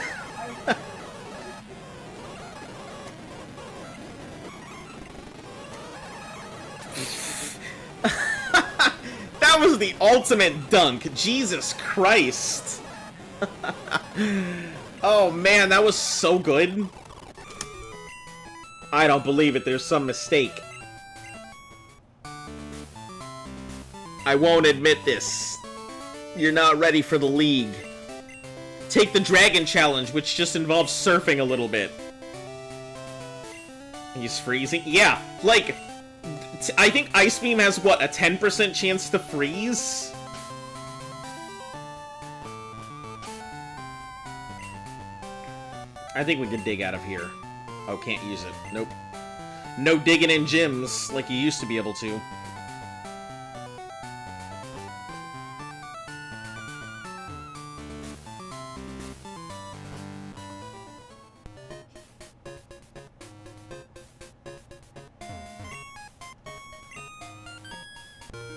That was the ultimate dunk. Jesus Christ. Oh man, that was so good. I don't believe it. There's some mistake. I won't admit this. You're not ready for the league. Take the Dragon Challenge, which just involves surfing a little bit. He's freezing? Yeah, like, I think Ice Beam has, what, a 10% chance to freeze? I think we can dig out of here. Oh, can't use it. Nope. No digging in gyms like you used to be able to.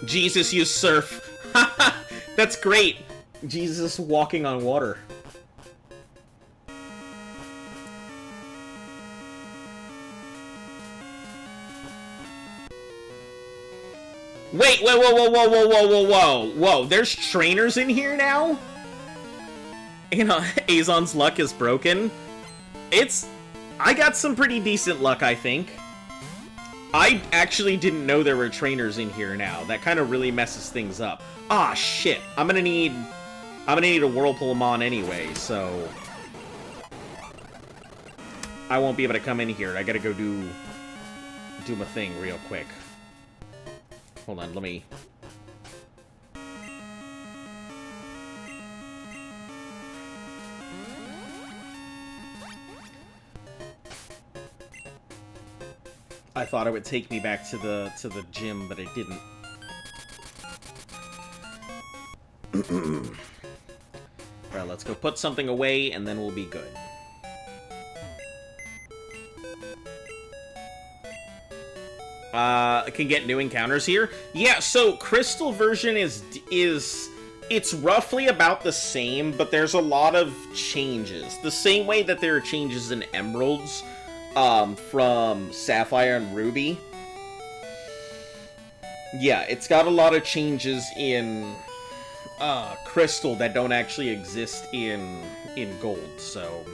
Jesus, you surf. That's great. Jesus walking on water. Wait, whoa, whoa, whoa, whoa, whoa, whoa, whoa, whoa, whoa, there's trainers in here now? You know, Azon's luck is broken. I got some pretty decent luck, I think. I actually didn't know there were trainers in here now. That kind of really messes things up. Ah, shit. I'm gonna need a Whirlpoolmon anyway, so I won't be able to come in here. I gotta go do my thing real quick. Hold on, let me... I thought it would take me back to the gym, but it didn't. Alright, let's go put something away, and then we'll be good. I can get new encounters here. Yeah, so Crystal version is it's roughly about the same, but there's a lot of changes. The same way that there are changes in Emeralds from Sapphire and Ruby. Yeah, it's got a lot of changes in Crystal that don't actually exist in Gold, so...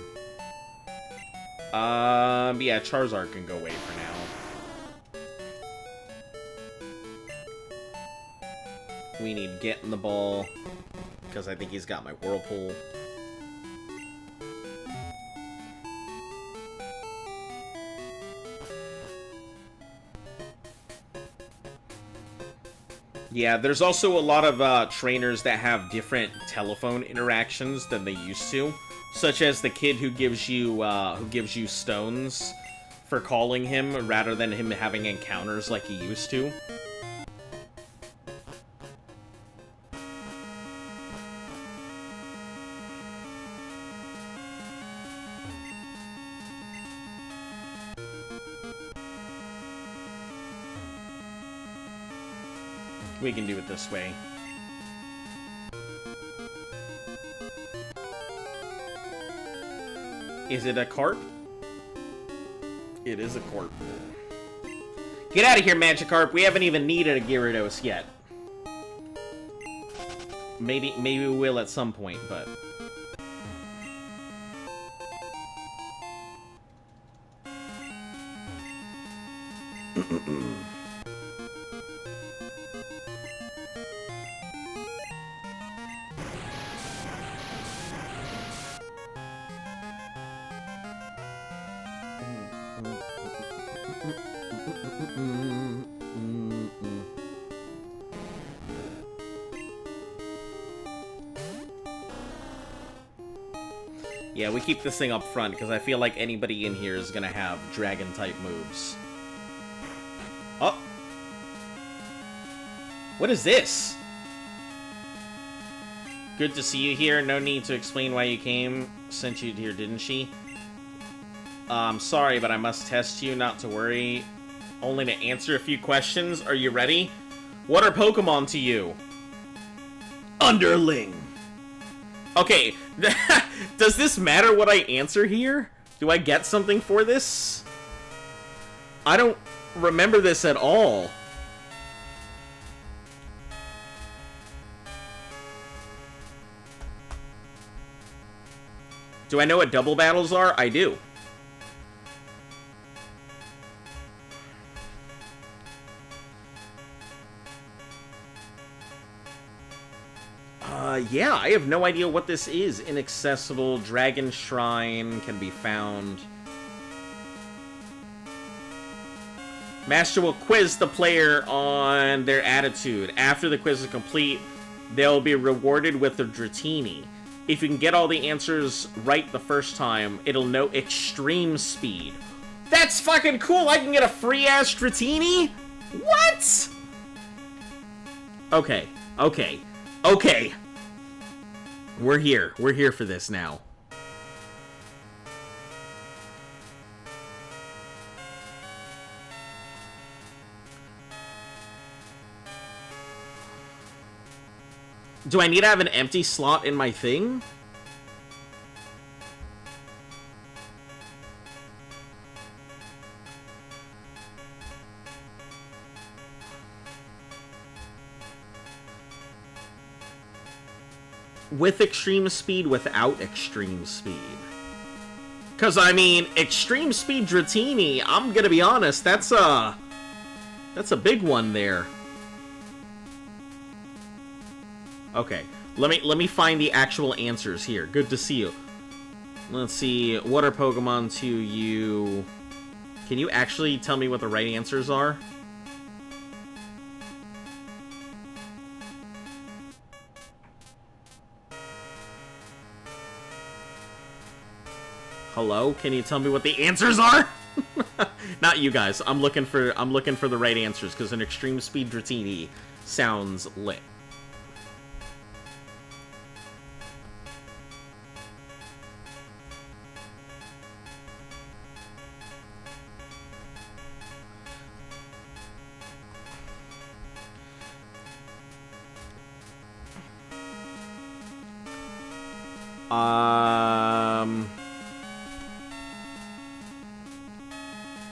yeah, Charizard can go away for now. We need Get in the Ball, because I think he's got my Whirlpool. Yeah, there's also a lot of trainers that have different telephone interactions than they used to, such as the kid who gives you stones for calling him rather than him having encounters like he used to. We can do it this way. Is it a carp? It is a carp. Get out of here, Magikarp. We haven't even needed a Gyarados yet. Maybe we will at some point, but... Yeah, we keep this thing up front, because I feel like anybody in here is gonna have Dragon-type moves. Oh! What is this? Good to see you here. No need to explain why you came. Sent you here, didn't she? Sorry, but I must test you, not to worry. Only to answer a few questions. Are you ready? What are Pokemon to you? Underling! Okay, does this matter what I answer here? Do I get something for this? I don't remember this at all. Do I know what double battles are? I do. Yeah, I have no idea what this is. Inaccessible, Dragon Shrine can be found. Master will quiz the player on their attitude. After the quiz is complete, they'll be rewarded with a Dratini. If you can get all the answers right the first time, it'll know extreme speed. That's fucking cool! I can get a free-ass Dratini? What? Okay, okay, okay. We're here. We're here for this now. Do I need to have an empty slot in my thing? With extreme speed, without extreme speed. Because, I mean, extreme speed Dratini, I'm gonna be honest, that's a big one there. Okay, let me find the actual answers here. Good to see you. Let's see, what are Pokemon to you? Can you actually tell me what the right answers are? Hello? Can you tell me what the answers are? Not you guys. I'm looking for the right answers because an extreme speed Dratini sounds lit.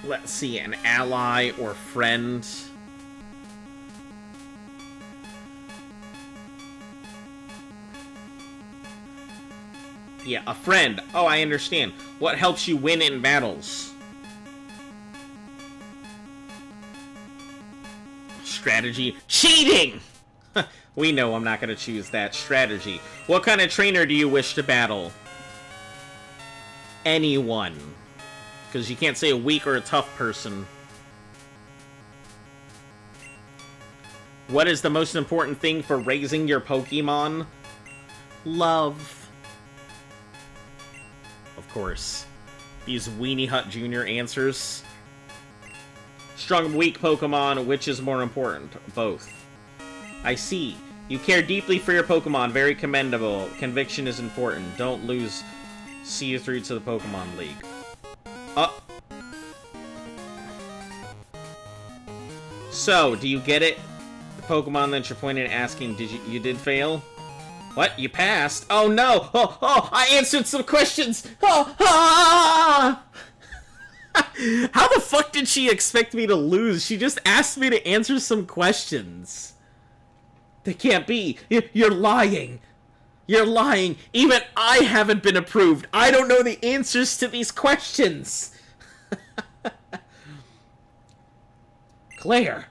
Let's see, an ally or friend. Yeah, a friend. Oh, I understand. What helps you win in battles? Strategy. Cheating! We know I'm not going to choose that. Strategy. What kind of trainer do you wish to battle? Anyone. Because you can't say a weak or a tough person. What is the most important thing for raising your Pokemon? Love. Of course. These Weenie Hut Jr. answers. Strong and weak Pokemon, which is more important? Both. I see. You care deeply for your Pokemon. Very commendable. Conviction is important. Don't lose. See you through to the Pokemon League. So, do you get it? The Pokemon that you're pointing and asking, you did fail? What? You passed? Oh no! Oh, I answered some questions! Oh, How the fuck did she expect me to lose? She just asked me to answer some questions. They can't be. You're lying. You're lying. Even I haven't been approved. I don't know the answers to these questions. Claire,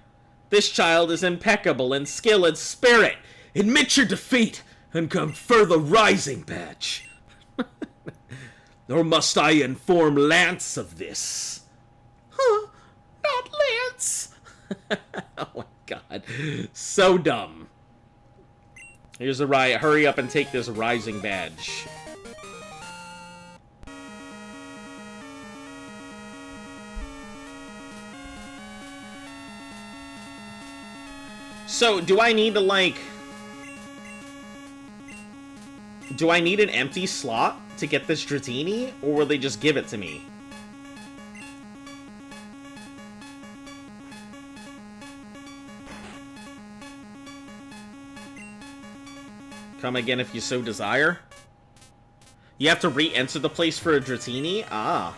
this child is impeccable in skill and spirit. Admit your defeat and confer the Rising Badge. Or must I inform Lance of this? Huh? Not Lance. Oh my god. So dumb. Here's a riot. Hurry up and take this Rising Badge. So, do I need to, like... Do I need an empty slot to get this Dratini? Or will they just give it to me? Come again if you so desire. You have to re-enter the place for a Dratini? Ah.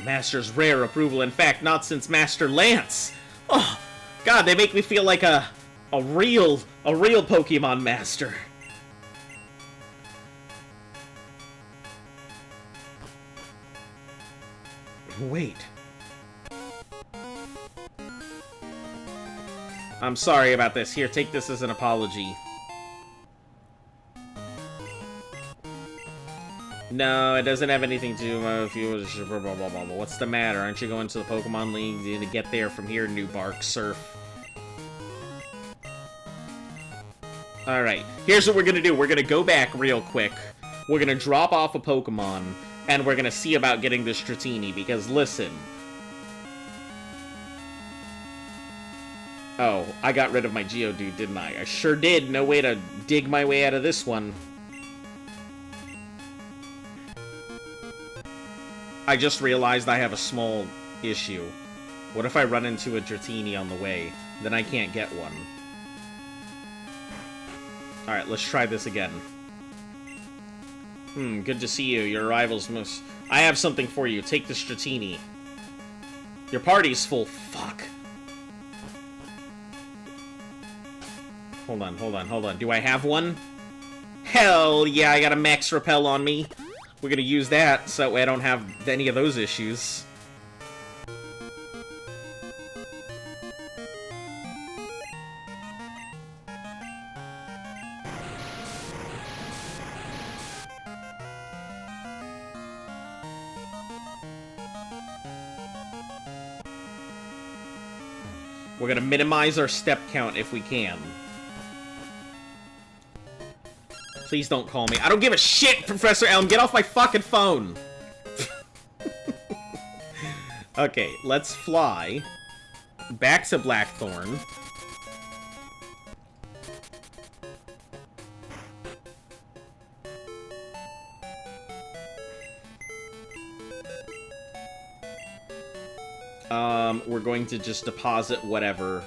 Master's rare approval. In fact, not since Master Lance. Oh, God, they make me feel like a real Pokemon master. Wait. I'm sorry about this. Here, take this as an apology. No, it doesn't have anything to do with you. What's the matter? Aren't you going to the Pokemon League? You need to get there from here, New Bark Surf. Alright, here's what we're gonna do. We're gonna go back real quick. We're gonna drop off a Pokemon, and we're gonna see about getting this Dratini, because listen. Oh, I got rid of my Geodude, didn't I? I sure did. No way to dig my way out of this one. I just realized I have a small issue. What if I run into a Dratini on the way? Then I can't get one. Alright, let's try this again. Good to see you. Your arrival's most... I have something for you. Take this Dratini. Your party's full. Fuck. Hold on. Do I have one? Hell yeah, I got a Max Repel on me. We're gonna use that, so that way I don't have any of those issues. We're gonna minimize our step count if we can. Please don't call me. I don't give a shit, Professor Elm! Get off my fucking phone! Okay, let's fly back to Blackthorn. We're going to just deposit whatever.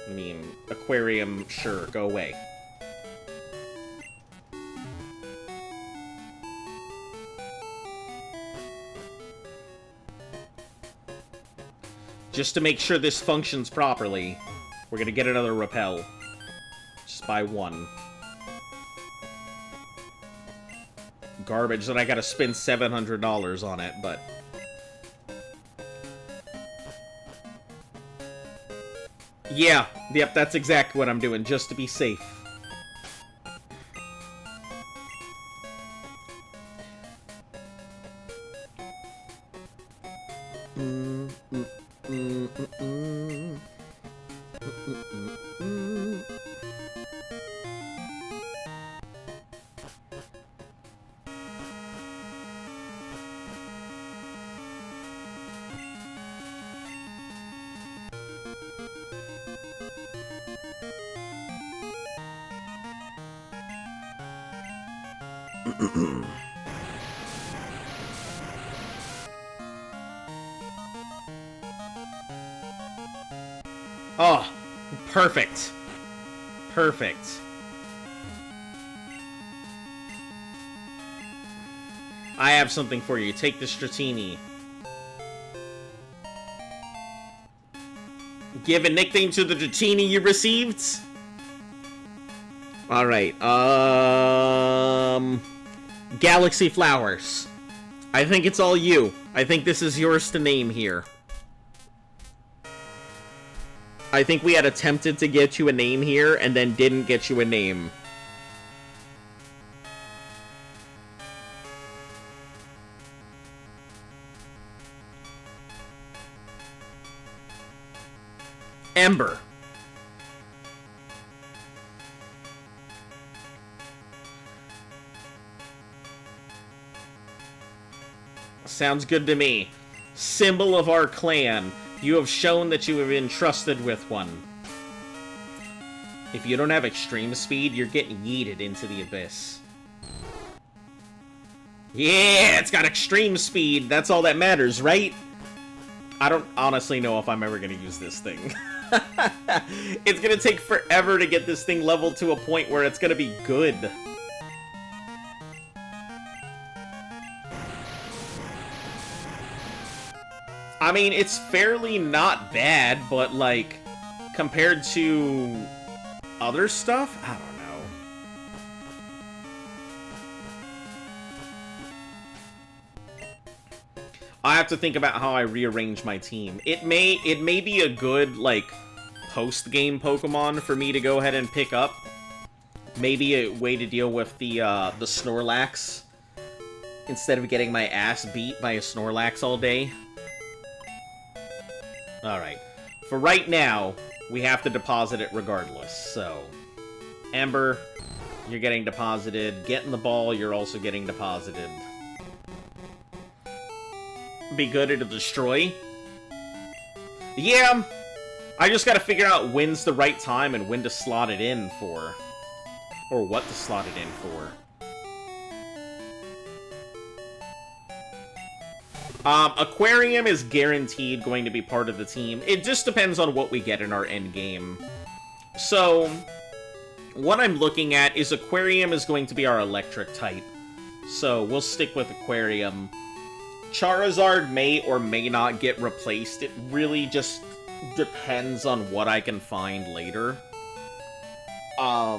I mean, aquarium, sure, go away. Just to make sure this functions properly, we're gonna get another repel. Just by one. garbage that I gotta spend $700 on it, but... Yeah, yep, that's exactly what I'm doing, just to be safe. Oh, perfect. Perfect. I have something for you. Take the Stratini. Give a nickname to the Dratini you received? Alright, Galaxy Flowers. I think it's all you. I think this is yours to name here. I think we had attempted to get you a name here, and then didn't get you a name. Ember. Sounds good to me. Symbol of our clan. You have shown that you have been trusted with one. If you don't have extreme speed, you're getting yeeted into the abyss. Yeah, it's got extreme speed. That's all that matters, right? I don't honestly know if I'm ever going to use this thing. It's going to take forever to get this thing leveled to a point where it's going to be good. I mean, it's fairly not bad, but, like, compared to other stuff, I don't know. I have to think about how I rearrange my team. It may be a good, like, post-game Pokemon for me to go ahead and pick up. Maybe a way to deal with the Snorlax, instead of getting my ass beat by a Snorlax all day. Alright. For right now, we have to deposit it regardless, so... Ember, you're getting deposited. Getting the ball, you're also getting deposited. Be good at a destroy. Yeah, I just gotta figure out when's the right time and when to slot it in for. Or what to slot it in for. Aquarium is guaranteed going to be part of the team. It just depends on what we get in our end game. So, what I'm looking at is Aquarium is going to be our electric type. So, we'll stick with Aquarium. Charizard may or may not get replaced. It really just depends on what I can find later. I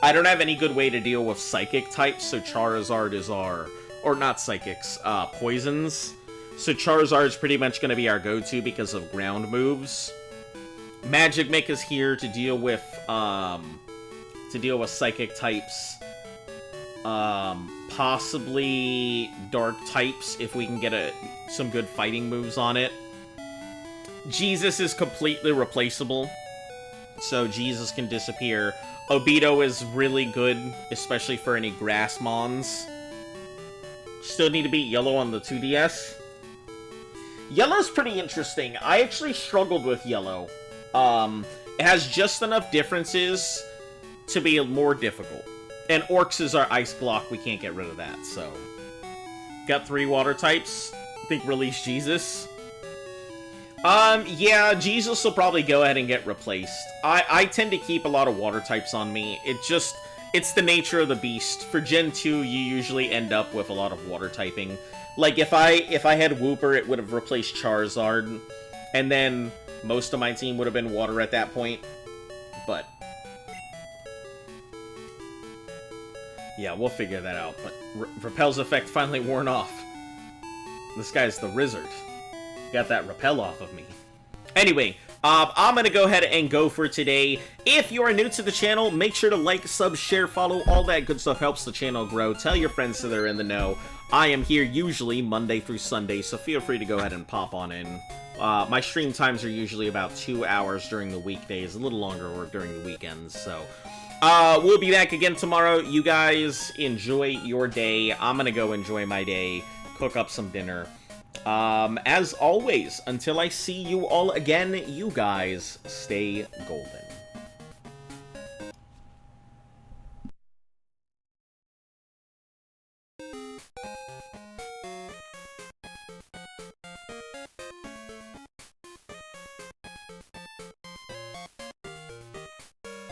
don't have any good way to deal with Psychic types, so Charizard is our... Or not Psychics, Poisons. So Charizard's pretty much going to be our go-to because of ground moves. Magikmik is here to deal with Psychic types. Possibly Dark types if we can get some good fighting moves on it. Jesus is completely replaceable, so Jesus can disappear. Obito is really good, especially for any grass mons. Still need to beat Yellow on the 2DS. Yellow's pretty interesting. I actually struggled with Yellow. It has just enough differences to be more difficult. And Orcs is our ice block, we can't get rid of that, so... Got 3 water types. I think release Jesus. Yeah, Jesus will probably go ahead and get replaced. I tend to keep a lot of water types on me. It's the nature of the beast. For Gen 2, you usually end up with a lot of water typing. Like, if I had Wooper, it would have replaced Charizard. And then most of my team would have been water at that point. But... Yeah, we'll figure that out. But Repel's effect finally worn off. This guy's the wizard. Got that repel off of me. Anyway, I'm gonna go ahead and go for today. If you are new to the channel, make sure to like, sub, share, follow. All that good stuff helps the channel grow. Tell your friends so they're in the know. I am here usually Monday through Sunday, so feel free to go ahead and pop on in. My stream times are usually about 2 hours during the weekdays, a little longer or during the weekends, so... we'll be back again tomorrow. You guys enjoy your day. I'm gonna go enjoy my day, cook up some dinner. As always, until I see you all again, you guys stay golden.